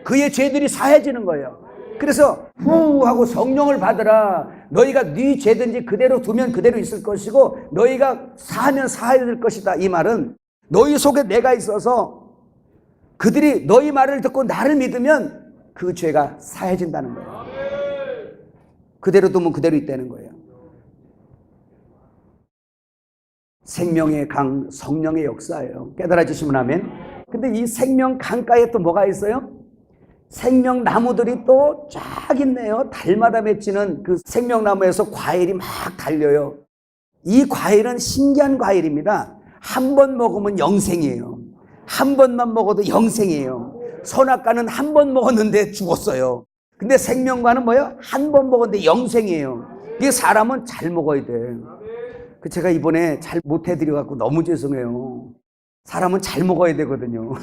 그의 죄들이 사해지는 거예요. 그래서 후 하고 성령을 받으라. 너희가 네 죄든지 그대로 두면 그대로 있을 것이고 너희가 사하면 사해야 될 것이다. 이 말은 너희 속에 내가 있어서 그들이 너희 말을 듣고 나를 믿으면 그 죄가 사해진다는 거예요. 그대로 두면 그대로 있다는 거예요. 생명의 강, 성령의 역사예요. 깨달아지시면 아멘. 근데 이 생명 강가에 또 뭐가 있어요? 생명나무들이 또 쫙 있네요. 달마다 맺히는 그 생명나무에서 과일이 막 달려요. 이 과일은 신기한 과일입니다. 한 번 먹으면 영생이에요. 한 번만 먹어도 영생이에요. 선악과는 한 번 먹었는데 죽었어요. 근데 생명과는 뭐예요? 한 번 먹었는데 영생이에요. 이게 사람은 잘 먹어야 돼. 제가 이번에 잘 못해드려갖고 너무 죄송해요. 사람은 잘 먹어야 되거든요.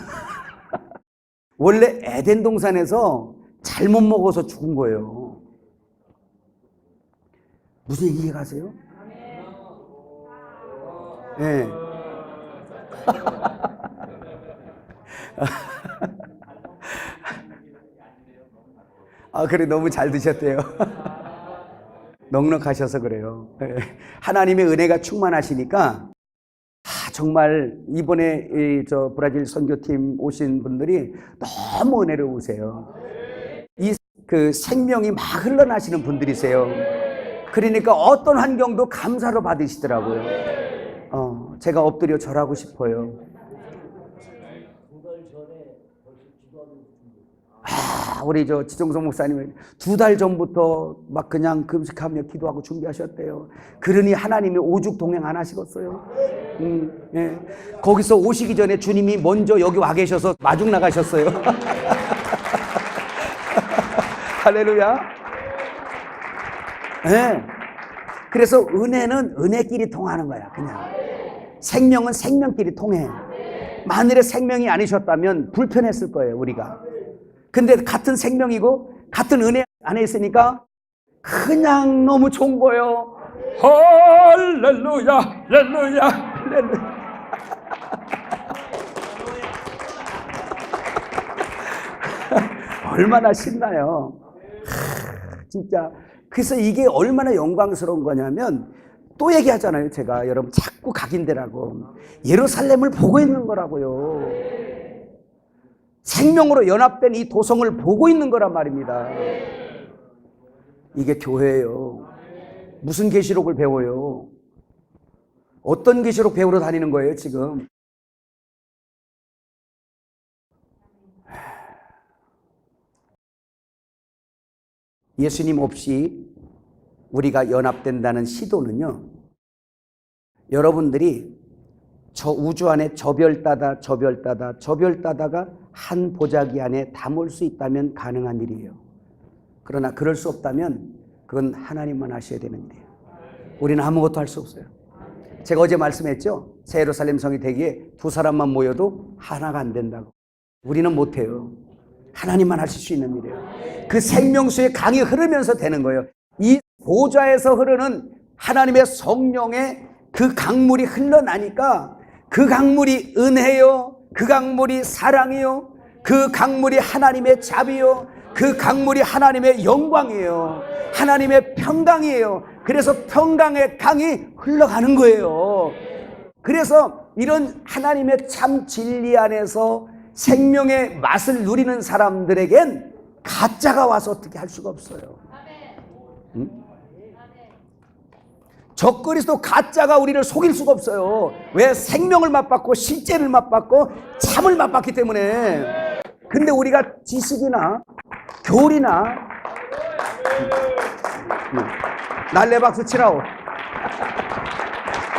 원래 에덴 동산에서 잘못 먹어서 죽은 거예요. 무슨 얘기 가세요? 네. 아, 그래, 너무 잘 드셨대요. 넉넉하셔서 그래요. 네. 하나님의 은혜가 충만하시니까 정말 이번에 저 브라질 선교팀 오신 분들이 너무 은혜로우세요. 그 생명이 막 흘러나시는 분들이세요. 그러니까 어떤 환경도 감사로 받으시더라고요. 제가 엎드려 절하고 싶어요. 우리 저 지정성 목사님은 2달 전부터 막 그냥 금식하며 기도하고 준비하셨대요. 그러니 하나님이 오죽 동행 안 하시겠어요. 예. 거기서 오시기 전에 주님이 먼저 여기 와 계셔서 마중 나가셨어요. 할렐루야. 네. 그래서 은혜는 은혜끼리 통하는 거야. 그냥 생명은 생명끼리 통해. 만일에 생명이 아니셨다면 불편했을 거예요, 우리가. 근데 같은 생명이고 같은 은혜 안에 있으니까 그냥 너무 좋은 거예요. 할렐루야, 할렐루야, 할렐루야. 얼마나 신나요. 진짜. 그래서 이게 얼마나 영광스러운 거냐면 또 얘기하잖아요. 제가 여러분 자꾸 각인되라고. 예루살렘을 보고 있는 거라고요. 생명으로 연합된 이 도성을 보고 있는 거란 말입니다. 이게 교회예요. 무슨 계시록을 배워요? 어떤 계시록 배우러 다니는 거예요 지금? 예수님 없이 우리가 연합된다는 시도는요, 여러분들이 저 우주 안에 저 별 따다 저 별 따다 저 별 따다가 한 보자기 안에 담을 수 있다면 가능한 일이에요. 그러나 그럴 수 없다면 그건 하나님만 하셔야 되는 일이에요. 우리는 아무것도 할 수 없어요. 제가 어제 말씀했죠. 새 예루살렘 성이 되기에 2사람만 모여도 하나가 안 된다고. 우리는 못해요. 하나님만 하실 수 있는 일이에요. 그 생명수의 강이 흐르면서 되는 거예요. 이 보좌에서 흐르는 하나님의 성령의 그 강물이 흘러나니까 그 강물이 은혜요, 그 강물이 사랑이요, 그 강물이 하나님의 자비요, 그 강물이 하나님의 영광이에요. 하나님의 평강이에요. 그래서 평강의 강이 흘러가는 거예요. 그래서 이런 하나님의 참 진리 안에서 생명의 맛을 누리는 사람들에겐 가짜가 와서 어떻게 할 수가 없어요. 응? 적그리스도 가짜가 우리를 속일 수가 없어요. 왜? 생명을 맛봤고 실제를 맛봤고 참을 맛봤기 때문에. 근데 우리가 지식이나 교리나 날래 박수 치라고.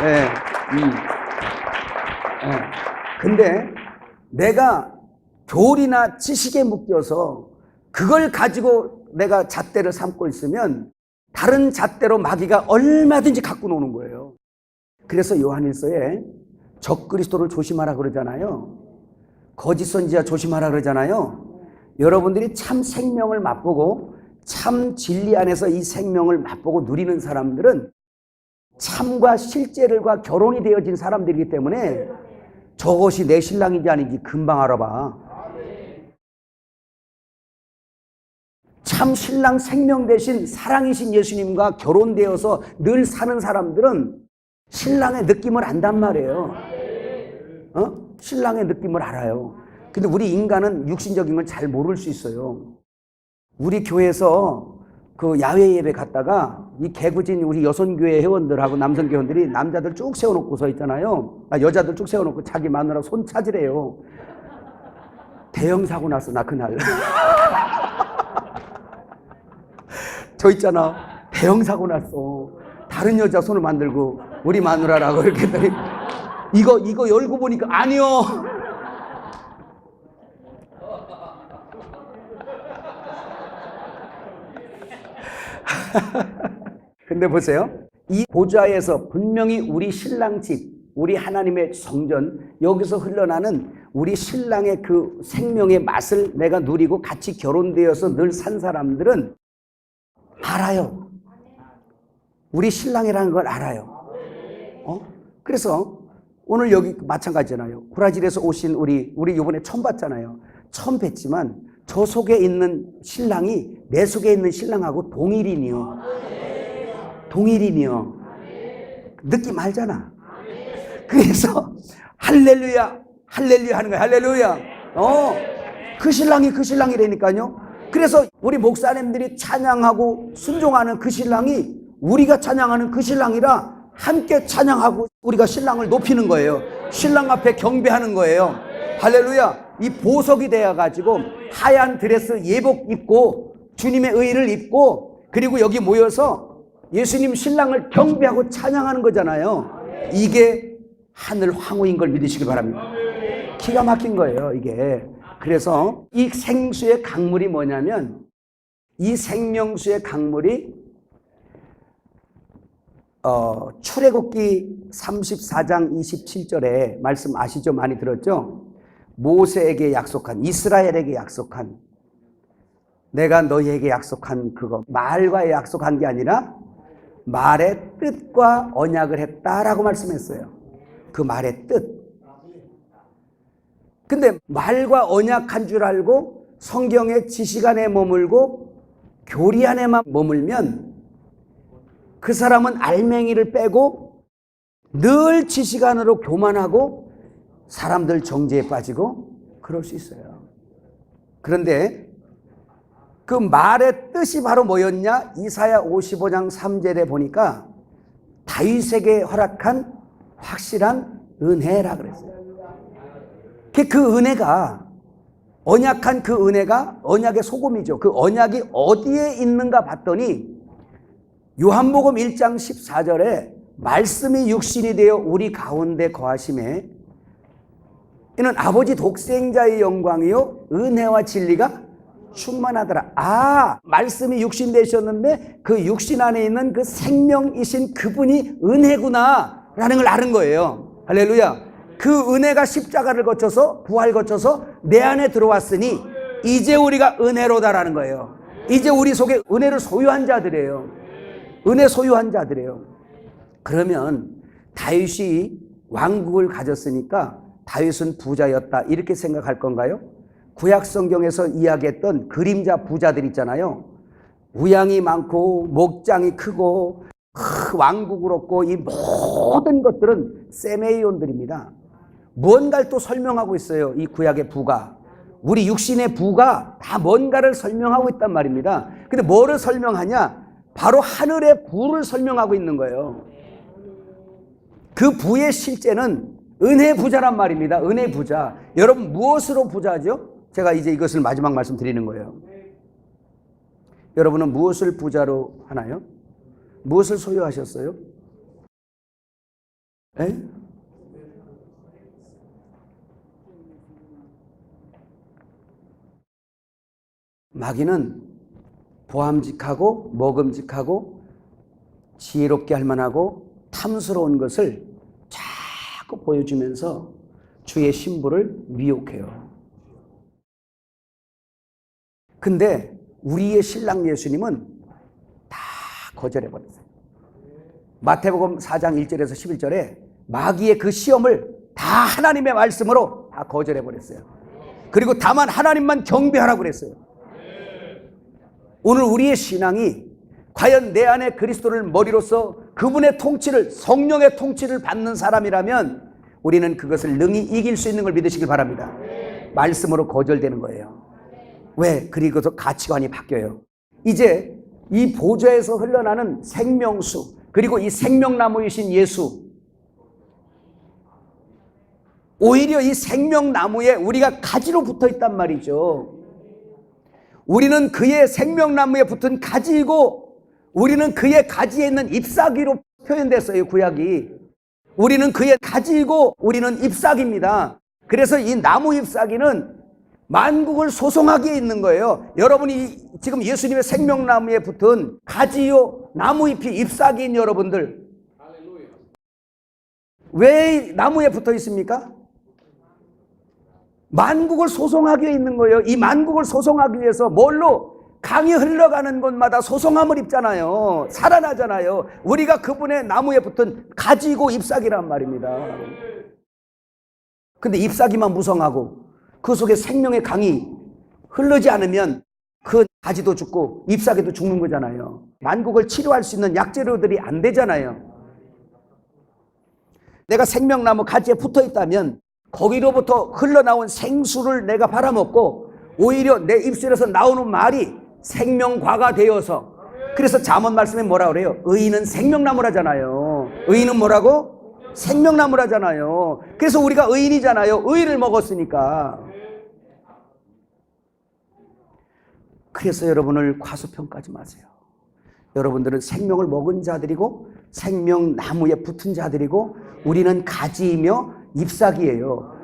네. 근데 내가 교리나 지식에 묶여서 그걸 가지고 내가 잣대를 삼고 있으면 다른 잣대로 마귀가 얼마든지 갖고 노는 거예요. 그래서 요한일서에 적그리스도를 조심하라 그러잖아요. 거짓 선지자 조심하라 그러잖아요. 여러분들이 참 생명을 맛보고 참 진리 안에서 이 생명을 맛보고 누리는 사람들은 참과 실제를과 결혼이 되어진 사람들이기 때문에 저것이 내 신랑인지 아닌지 금방 알아봐. 참 신랑 생명 대신 사랑이신 예수님과 결혼되어서 늘 사는 사람들은 신랑의 느낌을 안단 말이에요. 신랑의 느낌을 알아요. 근데 우리 인간은 육신적인 걸 잘 모를 수 있어요. 우리 교회에서 그 야외 예배 갔다가 이 개구진 우리 여선교회 회원들하고 남성 교원들이 남자들 쭉 세워놓고 서 있잖아요. 여자들 쭉 세워놓고 자기 마누라 손 찾으래요. 대형 사고 났어 나 그날. 저 있잖아, 대형 사고 났어. 다른 여자 손을 만들고 우리 마누라라고 이렇게 했더니 이거 열고 보니까 아니요. 근데 보세요. 이 보좌에서 분명히 우리 신랑 집, 우리 하나님의 성전, 여기서 흘러나는 우리 신랑의 그 생명의 맛을 내가 누리고 같이 결혼되어서 늘 산 사람들은 알아요. 우리 신랑이라는 걸 알아요. 그래서 오늘 여기 마찬가지잖아요. 브라질에서 오신 우리 이번에 처음 봤잖아요. 처음 뵀지만 저 속에 있는 신랑이 내 속에 있는 신랑하고 동일인이요. 동일인이요. 느낌 알잖아. 그래서 할렐루야, 할렐루야 하는 거야. 할렐루야. 그 신랑이 그 신랑이라니까요. 그래서 우리 목사님들이 찬양하고 순종하는 그 신랑이 우리가 찬양하는 그 신랑이라 함께 찬양하고 우리가 신랑을 높이는 거예요. 신랑 앞에 경배하는 거예요. 할렐루야. 이 보석이 되어가지고 하얀 드레스 예복 입고 주님의 의를 입고 그리고 여기 모여서 예수님 신랑을 경배하고 찬양하는 거잖아요. 이게 하늘 황후인 걸 믿으시기 바랍니다. 기가 막힌 거예요, 이게. 그래서 이 생수의 강물이 뭐냐면 이 생명수의 강물이 출애굽기 34장 27절에 말씀 아시죠? 많이 들었죠? 모세에게 약속한, 이스라엘에게 약속한, 내가 너희에게 약속한 그거, 말과 약속한 게 아니라 말의 뜻과 언약을 했다라고 말씀했어요. 그 말의 뜻. 근데 말과 언약한 줄 알고 성경의 지식 안에 머물고 교리 안에만 머물면 그 사람은 알맹이를 빼고 늘 지식 안으로 교만하고 사람들 정죄에 빠지고 그럴 수 있어요. 그런데 그 말의 뜻이 바로 뭐였냐? 이사야 55장 3절에 보니까 다윗에게 허락한 확실한 은혜라 그랬어요. 그 은혜가 언약한 그 은혜가 언약의 소금이죠. 그 언약이 어디에 있는가 봤더니 요한복음 1장 14절에 말씀이 육신이 되어 우리 가운데 거하심에 이는 아버지 독생자의 영광이요 은혜와 진리가 충만하더라. 말씀이 육신 되셨는데 그 육신 안에 있는 그 생명이신 그분이 은혜구나 라는 걸 아는 거예요. 할렐루야. 그 은혜가 십자가를 거쳐서 부활 거쳐서 내 안에 들어왔으니 이제 우리가 은혜로다라는 거예요. 이제 우리 속에 은혜를 소유한 자들이에요. 은혜 소유한 자들이에요. 그러면 다윗이 왕국을 가졌으니까 다윗은 부자였다 이렇게 생각할 건가요? 구약 성경에서 이야기했던 그림자 부자들 있잖아요. 우양이 많고 목장이 크고 왕국을 얻고 이 모든 것들은 세메이온들입니다. 뭔가를 또 설명하고 있어요. 이 구약의 부가. 우리 육신의 부가 다 뭔가를 설명하고 있단 말입니다. 근데 뭐를 설명하냐? 바로 하늘의 부를 설명하고 있는 거예요. 그 부의 실제는 은혜 부자란 말입니다. 은혜 부자. 여러분 무엇으로 부자죠? 제가 이제 이것을 마지막 말씀드리는 거예요. 여러분은 무엇을 부자로 하나요? 무엇을 소유하셨어요? 에? 마귀는 보암직하고 먹음직하고 지혜롭게 할 만하고 탐스러운 것을 자꾸 보여주면서 주의 신부를 미혹해요. 근데 우리의 신랑 예수님은 다 거절해버렸어요. 마태복음 4장 1절에서 11절에 마귀의 그 시험을 다 하나님의 말씀으로 다 거절해버렸어요. 그리고 다만 하나님만 경배하라고 그랬어요. 오늘 우리의 신앙이 과연 내 안에 그리스도를 머리로서 그분의 통치를, 성령의 통치를 받는 사람이라면 우리는 그것을 능히 이길 수 있는 걸 믿으시길 바랍니다. 말씀으로 거절되는 거예요. 왜? 그리고서 가치관이 바뀌어요. 이제 이 보좌에서 흘러나는 생명수, 그리고 이 생명나무이신 예수, 오히려 이 생명나무에 우리가 가지로 붙어 있단 말이죠. 우리는 그의 생명나무에 붙은 가지이고 우리는 그의 가지에 있는 잎사귀로 표현됐어요. 구약이. 우리는 그의 가지이고 우리는 잎사귀입니다. 그래서 이 나무 잎사귀는 만국을 소송하기에 있는 거예요. 여러분이 지금 예수님의 생명나무에 붙은 가지요 나무잎이 잎사귀인 여러분들, 왜 나무에 붙어 있습니까? 만국을 소송하기에 있는 거예요. 이 만국을 소송하기 위해서 뭘로? 강이 흘러가는 곳마다 소송함을 입잖아요. 살아나잖아요. 우리가 그분의 나무에 붙은 가지고 잎사귀란 말입니다. 근데 잎사귀만 무성하고 그 속에 생명의 강이 흐르지 않으면 그 가지도 죽고 잎사귀도 죽는 거잖아요. 만국을 치료할 수 있는 약재료들이 안 되잖아요. 내가 생명나무 가지에 붙어 있다면 거기로부터 흘러나온 생수를 내가 팔아먹고 오히려 내 입술에서 나오는 말이 생명과가 되어서, 그래서 잠언 말씀에 뭐라 그래요? 의인은 생명나무라잖아요. 의인은 뭐라고? 생명나무라잖아요. 그래서 우리가 의인이잖아요. 의를 먹었으니까. 그래서 여러분을 과소평가하지 마세요. 여러분들은 생명을 먹은 자들이고 생명나무에 붙은 자들이고 우리는 가지이며 잎사귀예요.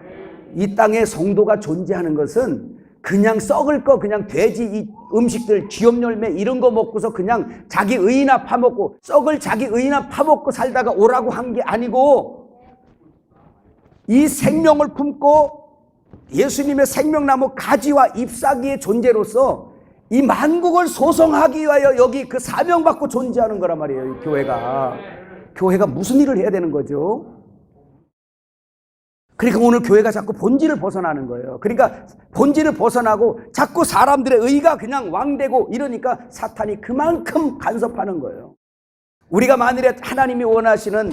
이 땅에 성도가 존재하는 것은 그냥 썩을 거, 그냥 돼지 이 음식들, 쥐염열매 이런 거 먹고서 그냥 자기 의나 파먹고 썩을 자기 의나 파먹고 살다가 오라고 한 게 아니고, 이 생명을 품고 예수님의 생명나무 가지와 잎사귀의 존재로서 이 만국을 소송하기 위하여 여기 그 사명받고 존재하는 거란 말이에요. 이 교회가 무슨 일을 해야 되는 거죠? 그러니까 오늘 교회가 자꾸 본질을 벗어나는 거예요. 그러니까 본질을 벗어나고 자꾸 사람들의 의가 그냥 왕되고 이러니까 사탄이 그만큼 간섭하는 거예요. 우리가 만일에 하나님이 원하시는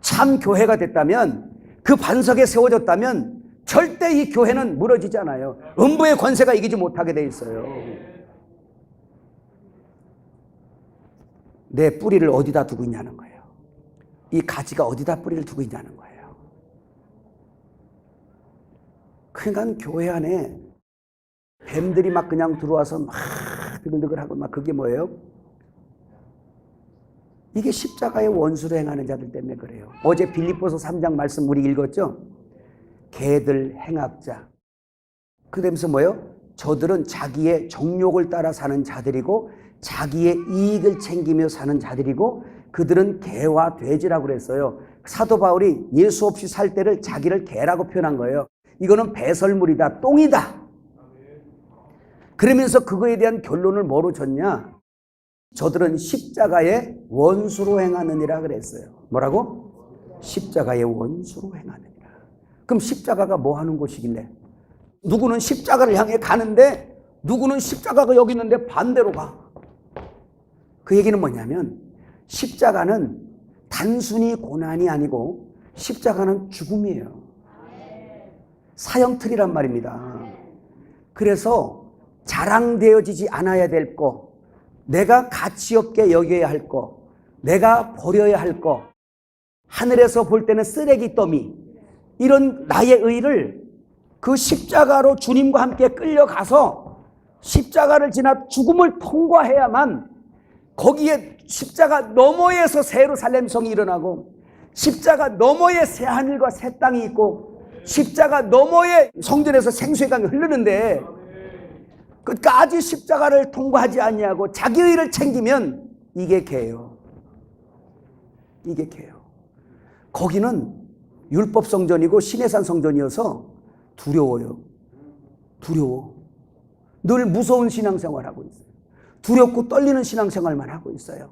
참 교회가 됐다면, 그 반석에 세워졌다면 절대 이 교회는 무너지지 않아요. 음부의 권세가 이기지 못하게 돼 있어요. 내 뿌리를 어디다 두고 있냐는 거예요. 이 가지가 어디다 뿌리를 두고 있냐는 거예요. 그러니까 교회 안에 뱀들이 막 그냥 들어와서 막 드글드글하고 막, 그게 뭐예요? 이게 십자가의 원수로 행하는 자들 때문에 그래요. 어제 빌립보서 3장 말씀 우리 읽었죠? 개들 행악자. 그러면서 뭐예요? 저들은 자기의 정욕을 따라 사는 자들이고 자기의 이익을 챙기며 사는 자들이고 그들은 개와 돼지라고 그랬어요. 사도 바울이 예수 없이 살 때를 자기를 개라고 표현한 거예요. 이거는 배설물이다, 똥이다. 그러면서 그거에 대한 결론을 뭐로 줬냐? 저들은 십자가의 원수로 행하느니라 그랬어요. 뭐라고? 십자가의 원수로 행하느니라. 그럼 십자가가 뭐 하는 곳이길래? 누구는 십자가를 향해 가는데 누구는 십자가가 여기 있는데 반대로 가. 그 얘기는 뭐냐면 십자가는 단순히 고난이 아니고 십자가는 죽음이에요. 사형틀이란 말입니다. 그래서 자랑되어지지 않아야 될 거, 내가 가치 없게 여겨야 할 거, 내가 버려야 할 거, 하늘에서 볼 때는 쓰레기 더미, 이런 나의 의를 그 십자가로 주님과 함께 끌려가서 십자가를 지나 죽음을 통과해야만 거기에 십자가 너머에서 새 예루살렘 성이 일어나고 십자가 너머에 새 하늘과 새 땅이 있고 십자가 너머에 성전에서 생수의 강이 흐르는데 끝까지 십자가를 통과하지 아니하고 자기 의를 챙기면 이게 개예요. 이게 개예요. 거기는 율법 성전이고 시내산 성전이어서 두려워요. 두려워. 늘 무서운 신앙생활하고 있어요. 두렵고 떨리는 신앙생활만 하고 있어요.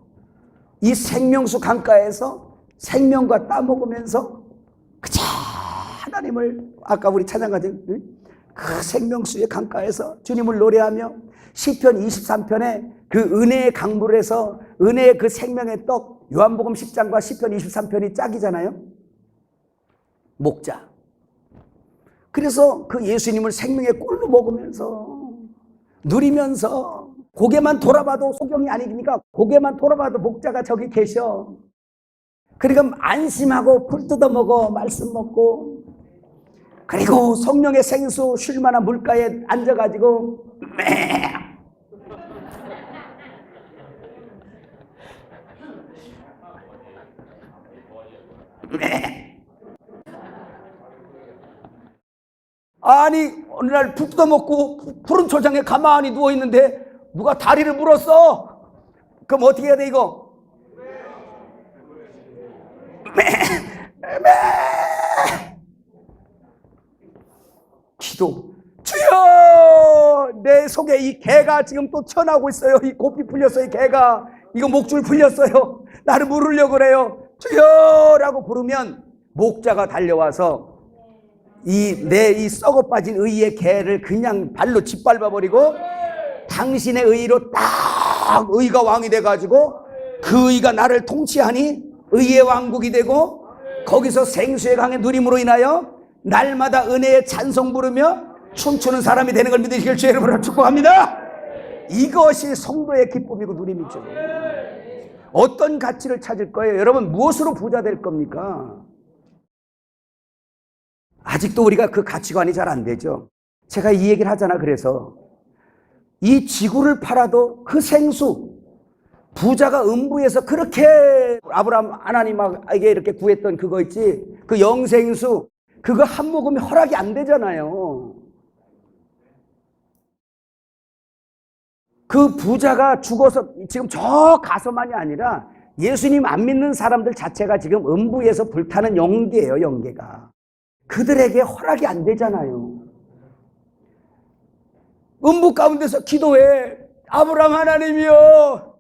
이 생명수 강가에서 생명과 따먹으면서 그저 하나님을, 아까 우리 찬양가진 그 생명수의 강가에서 주님을 노래하며 시편 23편에 그 은혜의 강물에서 은혜의 그 생명의 떡, 요한복음 10장과 시편 23편이 짝이잖아요. 목자. 그래서 그 예수님을 생명의 꿀로 먹으면서 누리면서 고개만 돌아봐도 소경이 아니니까 고개만 돌아봐도 목자가 저기 계셔. 그러니까 안심하고 풀 뜯어 먹어, 말씀 먹고, 그리고 성령의 생수 쉴 만한 물가에 앉아가지고 아니 어느 날 풀 뜯어 먹고 푸른 초장에 가만히 누워있는데 누가 다리를 물었어. 그럼 어떻게 해야 돼 이거? 기도. 주여 내 속에 이 개가 지금 또 튀어나오고 있어요. 이 고삐 풀렸어요. 이 개가. 이거 목줄 풀렸어요. 나를 물으려고 그래요. 주여라고 부르면 목자가 달려와서 내 썩어 빠진 의의 개를 그냥 발로 짓밟아 버리고 당신의 의로 딱 의가 왕이 돼가지고 그 의가 나를 통치하니 의의 왕국이 되고 거기서 생수의 강의 누림으로 인하여 날마다 은혜의 찬송 부르며 춤추는 사람이 되는 걸 믿으시길 주의 이름으로 축복합니다. 이것이 성도의 기쁨이고 누림이죠. 어떤 가치를 찾을 거예요? 여러분, 무엇으로 부자 될 겁니까? 아직도 우리가 그 가치관이 잘 안 되죠. 제가 이 얘기를 하잖아. 그래서 이 지구를 팔아도 그 생수, 부자가 음부에서 그렇게 아브라함 하나님에게 이렇게 구했던 그거 있지, 그 영생수, 그거 한 모금이 허락이 안 되잖아요. 그 부자가 죽어서 지금 저 가서만이 아니라 예수님 안 믿는 사람들 자체가 지금 음부에서 불타는 영계예요. 영계가 그들에게 허락이 안 되잖아요. 음부 가운데서 기도해. 아브라함 하나님이여,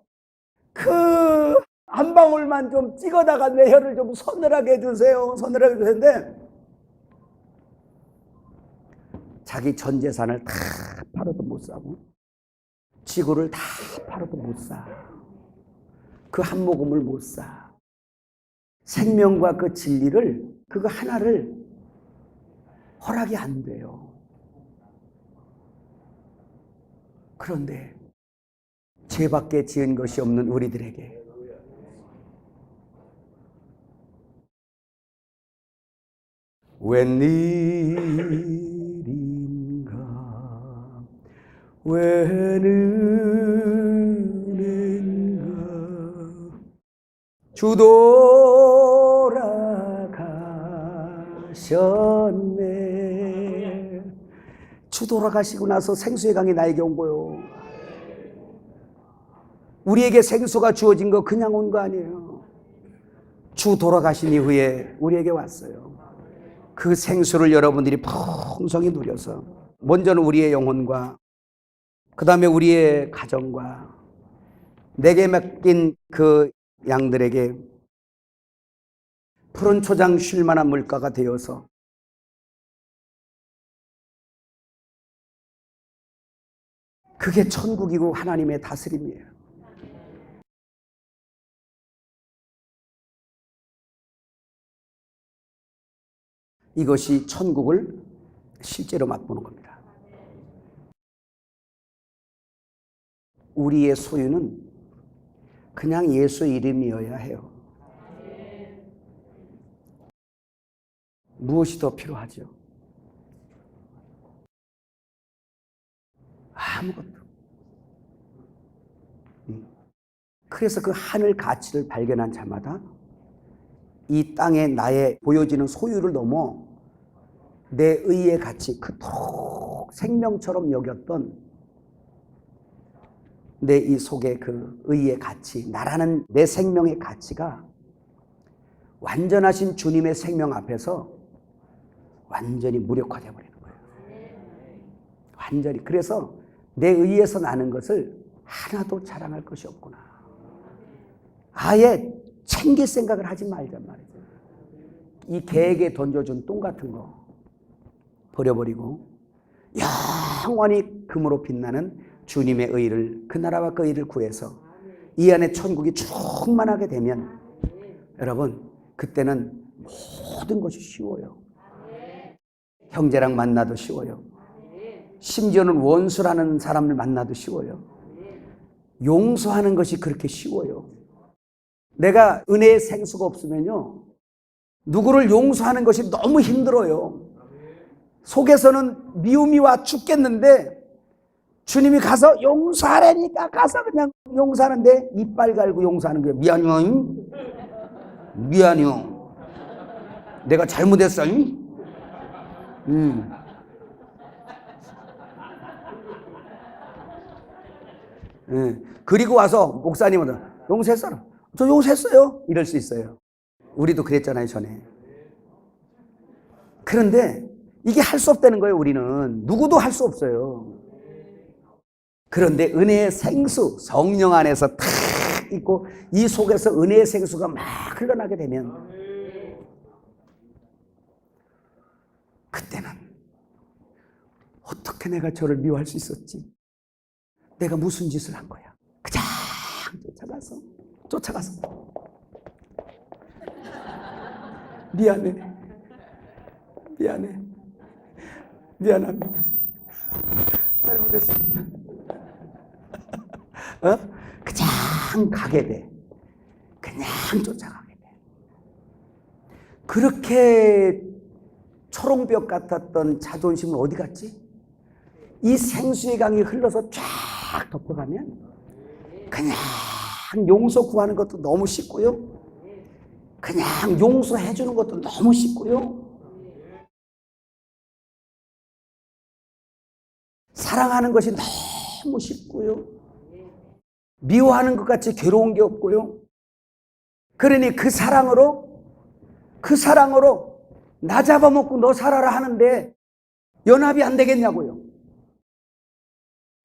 그 한 방울만 좀 찍어다가 내 혀를 좀 서늘하게 해주세요. 서늘하게 해주세요. 자기 전 재산을 다 팔아도 못 사고 지구를 다 팔아도 못 사. 그 한 모금을 못 사. 생명과 그 진리를, 그거 하나를 허락이 안 돼요. 그런데 죄밖에 지은 것이 없는 우리들에게 웬일인가 웬은인가 주 돌아가셨네. 주 돌아가시고 나서 생수의 강이 나에게 온 거요. 우리에게 생수가 주어진 거 그냥 온 거 아니에요. 주 돌아가신 이후에 우리에게 왔어요. 그 생수를 여러분들이 풍성히 누려서 먼저는 우리의 영혼과 그 다음에 우리의 가정과 내게 맡긴 그 양들에게 푸른 초장 쉴 만한 물가가 되어서 그게 천국이고 하나님의 다스림이에요. 이것이 천국을 실제로 맛보는 겁니다. 우리의 소유는 그냥 예수 이름이어야 해요. 무엇이 더 필요하죠? 아무것도. 그래서 그 하늘 가치를 발견한 자마다 이 땅에 나의 보여지는 소유를 넘어 내 의의 가치, 그토록 생명처럼 여겼던 내 이 속에 그 의의 가치, 나라는 내 생명의 가치가 완전하신 주님의 생명 앞에서 완전히 무력화되어 버리는 거예요. 완전히. 그래서 내 의에서 나는 것을 하나도 자랑할 것이 없구나. 아예 챙길 생각을 하지 말란 말이죠. 이 개에게 던져준 똥 같은 거 버려버리고 영원히 금으로 빛나는 주님의 의를, 그 나라와 그 의를 구해서 이 안에 천국이 충만하게 되면 여러분, 그때는 모든 것이 쉬워요. 형제랑 만나도 쉬워요. 심지어는 원수라는 사람을 만나도 쉬워요. 용서하는 것이 그렇게 쉬워요. 내가 은혜의 생수가 없으면요, 누구를 용서하는 것이 너무 힘들어요. 속에서는 미움이 와 죽겠는데 주님이 가서 용서하라니까 가서 그냥 용서하는데 이빨 갈고 용서하는 거예요. 미안해요. 미안해요. 내가 잘못했어. 그리고 와서 목사님은 용서했어요. 저 용서했어요. 이럴 수 있어요. 우리도 그랬잖아요, 전에. 그런데 이게 할 수 없다는 거예요. 우리는 누구도 할 수 없어요. 그런데 은혜의 생수, 성령 안에서 탁 있고 이 속에서 은혜의 생수가 막 흘러나게 되면 그때는 어떻게 내가 저를 미워할 수 있었지? 내가 무슨 짓을 한 거야? 그냥 쫓아가서 미안합니다. 잘못했습니다. 그냥 가게 돼. 그냥 쫓아가게 돼. 그렇게 초롱벽 같았던 자존심은 어디 갔지? 이 생수의 강이 흘러서 쫙 덮어가면 그냥 용서 구하는 것도 너무 쉽고요. 그냥 용서해 주는 것도 너무 쉽고요. 사랑하는 것이 너무 쉽고요. 미워하는 것 같이 괴로운 게 없고요. 그러니 그 사랑으로 나 잡아먹고 너 살아라 하는데 연합이 안 되겠냐고요.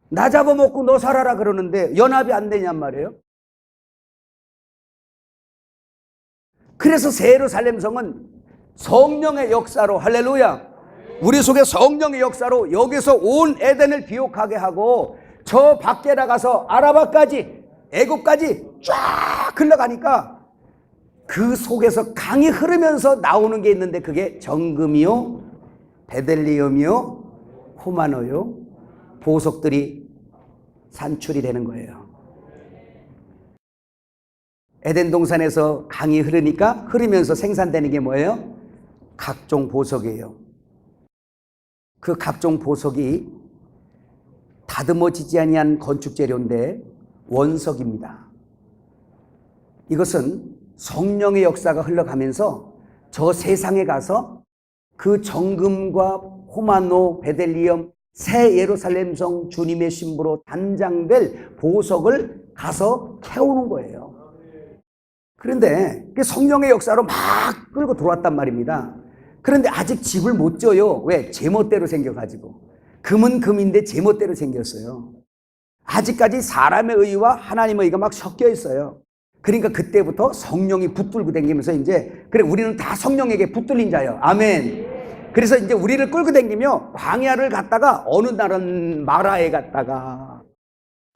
나 잡아먹고 너 살아라 그러는데 연합이 안 되냔 말이에요. 그래서 새 예루살렘 성은 성령의 역사로, 할렐루야, 우리 속에 성령의 역사로 여기서 온 에덴을 비옥하게 하고 저 밖에 나가서 아라바까지 애굽까지 쫙 흘러가니까 그 속에서 강이 흐르면서 나오는 게 있는데 그게 정금이요, 베들리엄이요, 호마노요, 보석들이 산출이 되는 거예요. 에덴 동산에서 강이 흐르면서 생산되는 게 뭐예요? 각종 보석이에요. 그 각종 보석이 다듬어지지 아니한 건축 재료인데 원석입니다. 이것은 성령의 역사가 흘러가면서 저 세상에 가서 그 정금과 호마노, 베들리엄, 새 예루살렘 성 주님의 신부로 단장될 보석을 가서 캐오는 거예요. 그런데 성령의 역사로 막 끌고 들어왔단 말입니다. 그런데 아직 집을 못 져요. 왜? 제멋대로 생겨가지고. 금은 금인데 제멋대로 생겼어요. 아직까지 사람의 의와 하나님의 의가 막 섞여 있어요. 그러니까 그때부터 성령이 붙들고 다니면서 이제 그래 우리는 다 성령에게 붙들린 자예요. 아멘. 그래서 이제 우리를 끌고 다니며 광야를 갔다가 어느 날은 마라에 갔다가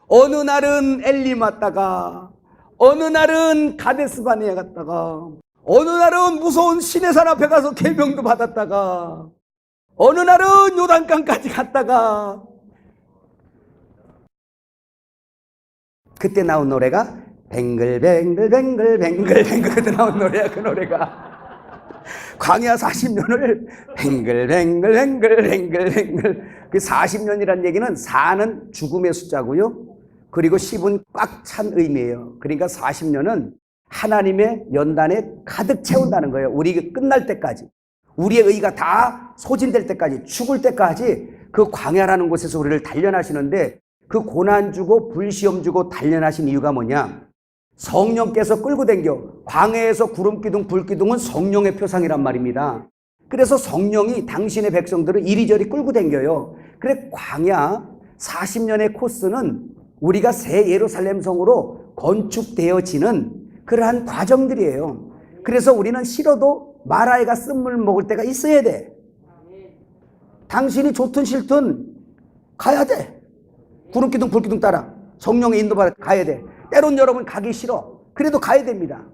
어느 날은 엘림 왔다가 어느 날은 가데스바네에 갔다가 어느 날은 무서운 시내산 앞에 가서 계명도 받았다가 어느 날은 요단강까지 갔다가 그때 나온 노래가 뱅글뱅글뱅글뱅글뱅글 그때 나온 노래야. 그 노래가 광야 40년을 뱅글뱅글뱅글뱅글 그 40년이란 얘기는 4는 죽음의 숫자고요. 그리고 10은 꽉 찬 의미예요. 그러니까 40년은 하나님의 연단에 가득 채운다는 거예요. 우리 끝날 때까지. 우리의 의가 다 소진될 때까지, 죽을 때까지 그 광야라는 곳에서 우리를 단련하시는데 그 고난 주고 불시험 주고 단련하신 이유가 뭐냐? 성령께서 끌고 다녀. 광야에서 구름기둥, 불기둥은 성령의 표상이란 말입니다. 그래서 성령이 당신의 백성들을 이리저리 끌고 다녀요. 그래 광야 40년의 코스는 우리가 새 예루살렘 성으로 건축되어지는 그러한 과정들이에요. 그래서 우리는 싫어도 마라에가 쓴물 먹을 때가 있어야 돼. 당신이 좋든 싫든 가야 돼. 구름기둥 불기둥 따라 성령의 인도받아 가야 돼. 때론 여러분 가기 싫어. 그래도 가야 됩니다.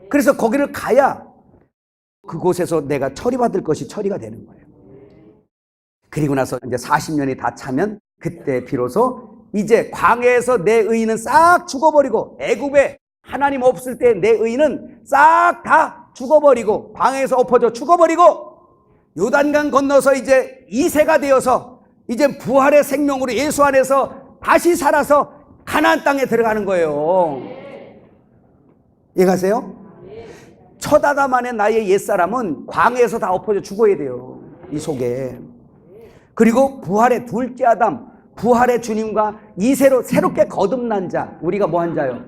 그래서 거기를 가야 그곳에서 내가 처리받을 것이 처리가 되는 거예요. 그리고 나서 이제 40년이 다 차면 그때 비로소 이제 광야에서 내 의인은 싹 죽어버리고 애굽에 하나님 없을 때 내 의인은 싹 다 죽어버리고 광야에서 엎어져 죽어버리고 요단강 건너서 이제 2세가 되어서 이제 부활의 생명으로 예수 안에서 다시 살아서 가나안 땅에 들어가는 거예요. 이해가세요? 첫 아담 안에 나의 옛사람은 광야에서 다 엎어져 죽어야 돼요. 이 속에. 그리고 부활의 둘째 아담, 부활의 주님과 2세로 새롭게 거듭난 자. 우리가 뭐 한 자요?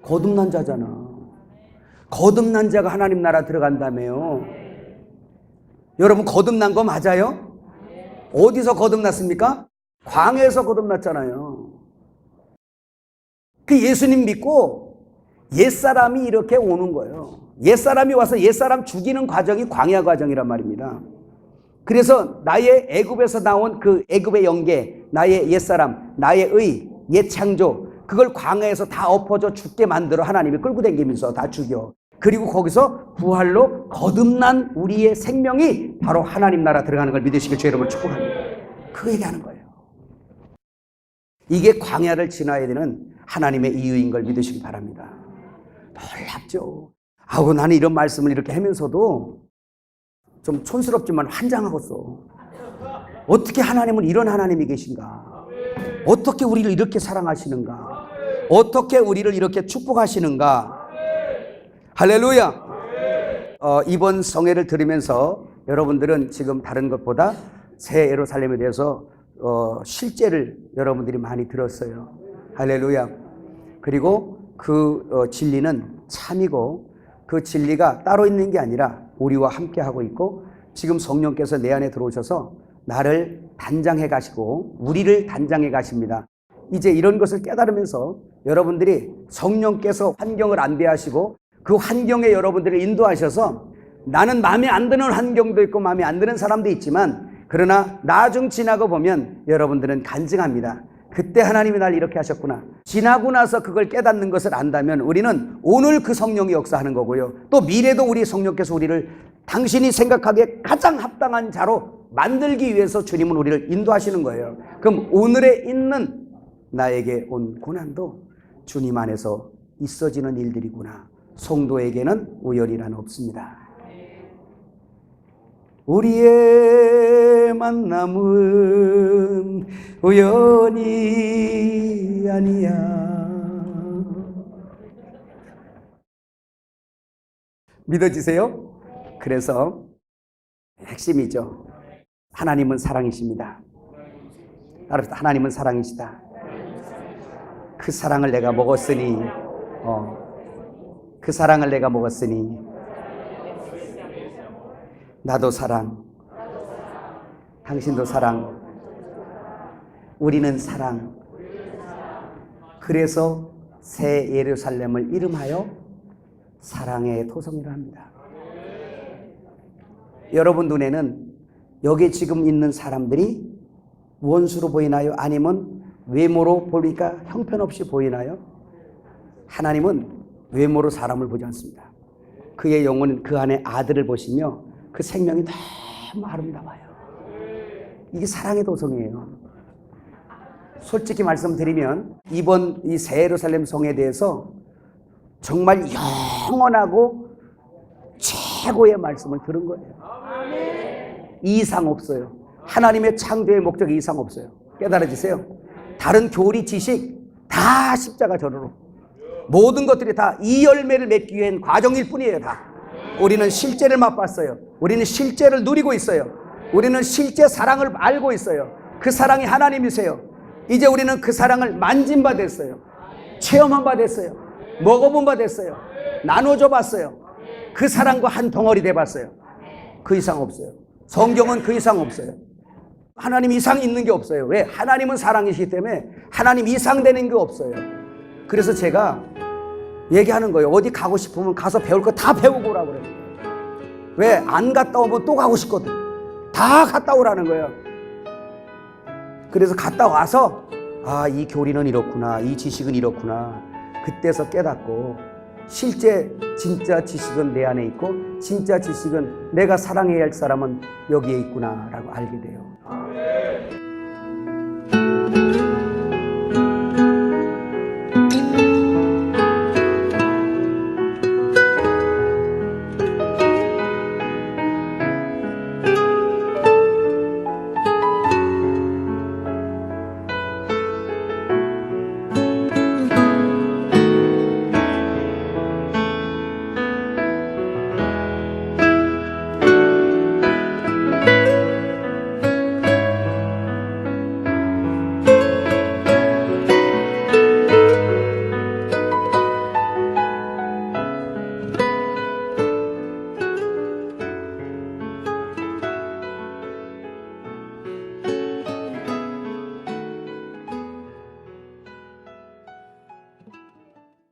거듭난 자잖아. 거듭난 자가 하나님 나라 들어간다며요. 여러분 거듭난 거 맞아요? 어디서 거듭났습니까? 광야에서 거듭났잖아요. 그 예수님 믿고 옛사람이 이렇게 오는 거예요. 옛사람이 와서 옛사람 죽이는 과정이 광야 과정이란 말입니다. 그래서 나의 애굽에서 나온 그 애굽의 영계, 나의 옛사람, 나의 의, 옛 창조, 그걸 광야에서 다 엎어져 죽게 만들어 하나님이 끌고 다니면서 다 죽여. 그리고 거기서 부활로 거듭난 우리의 생명이 바로 하나님 나라 들어가는 걸 믿으시길 주 여러분을 축복합니다. 그 얘기하는 거예요. 이게 광야를 지나야 되는 하나님의 이유인 걸 믿으시기 바랍니다. 놀랍죠. 아우, 나는 이런 말씀을 이렇게 하면서도 좀 촌스럽지만 환장하겠어. 어떻게 하나님은 이런 하나님이 계신가? 어떻게 우리를 이렇게 사랑하시는가? 어떻게 우리를 이렇게 축복하시는가? 할렐루야. 이번 성회를 들으면서 여러분들은 지금 다른 것보다 새 예루살렘에 대해서 실제를 여러분들이 많이 들었어요. 할렐루야. 그리고 그 진리는 참이고 그 진리가 따로 있는 게 아니라 우리와 함께 하고 있고 지금 성령께서 내 안에 들어오셔서 나를 단장해 가시고 우리를 단장해 가십니다. 이제 이런 것을 깨달으면서 여러분들이 성령께서 환경을 안배하시고 그 환경에 여러분들을 인도하셔서 나는 마음에 안 드는 환경도 있고 마음에 안 드는 사람도 있지만 그러나 나중 지나고 보면 여러분들은 간증합니다. 그때 하나님이 날 이렇게 하셨구나. 지나고 나서 그걸 깨닫는 것을 안다면 우리는 오늘 그 성령이 역사하는 거고요. 또 미래도 우리 성령께서 우리를 당신이 생각하기에 가장 합당한 자로 만들기 위해서 주님은 우리를 인도하시는 거예요. 그럼 오늘에 있는 나에게 온 고난도 주님 안에서 있어지는 일들이구나. 성도에게는 우연이란 없습니다. 우리의 만남은 우연이 아니야. 믿어지세요? 그래서 핵심이죠. 하나님은 사랑이십니다. 하나님은 사랑이시다. 그 사랑을 내가 먹었으니 그 사랑을 내가 먹었으니 나도 사랑, 당신도 사랑, 우리는 사랑. 그래서 새 예루살렘을 이름하여 사랑의 토성이라 합니다. 여러분 눈에는 여기 지금 있는 사람들이 원수로 보이나요? 아니면 외모로 보니까 형편없이 보이나요? 하나님은 외모로 사람을 보지 않습니다. 그의 영혼은 그 안에 아들을 보시며 그 생명이 너무 아름다워요. 이게 사랑의 도성이에요. 솔직히 말씀드리면 이번 이 새 예루살렘 성에 대해서 정말 영원하고 최고의 말씀을 들은 거예요. 이상 없어요. 하나님의 창조의 목적이 이상 없어요. 깨달아지세요? 다른 교리 지식 다 십자가 전으로 모든 것들이 다 이 열매를 맺기 위한 과정일 뿐이에요. 다. 우리는 실제를 맛봤어요. 우리는 실제를 누리고 있어요. 우리는 실제 사랑을 알고 있어요. 그 사랑이 하나님이세요. 이제 우리는 그 사랑을 만진 바 됐어요. 체험한 바 됐어요. 먹어본 바 됐어요. 나눠줘 봤어요. 그 사랑과 한 덩어리 돼 봤어요. 그 이상 없어요. 성경은 그 이상 없어요. 하나님 이상 있는 게 없어요. 왜? 하나님은 사랑이시기 때문에 하나님 이상 되는 게 없어요. 그래서 제가 얘기하는 거예요. 어디 가고 싶으면 가서 배울 거 다 배우고 오라고 그래요. 왜? 안 갔다 오면 또 가고 싶거든. 다 갔다 오라는 거예요. 그래서 갔다 와서 이 교리는 이렇구나, 이 지식은 이렇구나, 그때서 깨닫고 실제 진짜 지식은 내 안에 있고 진짜 지식은 내가 사랑해야 할 사람은 여기에 있구나 라고 알게 돼요.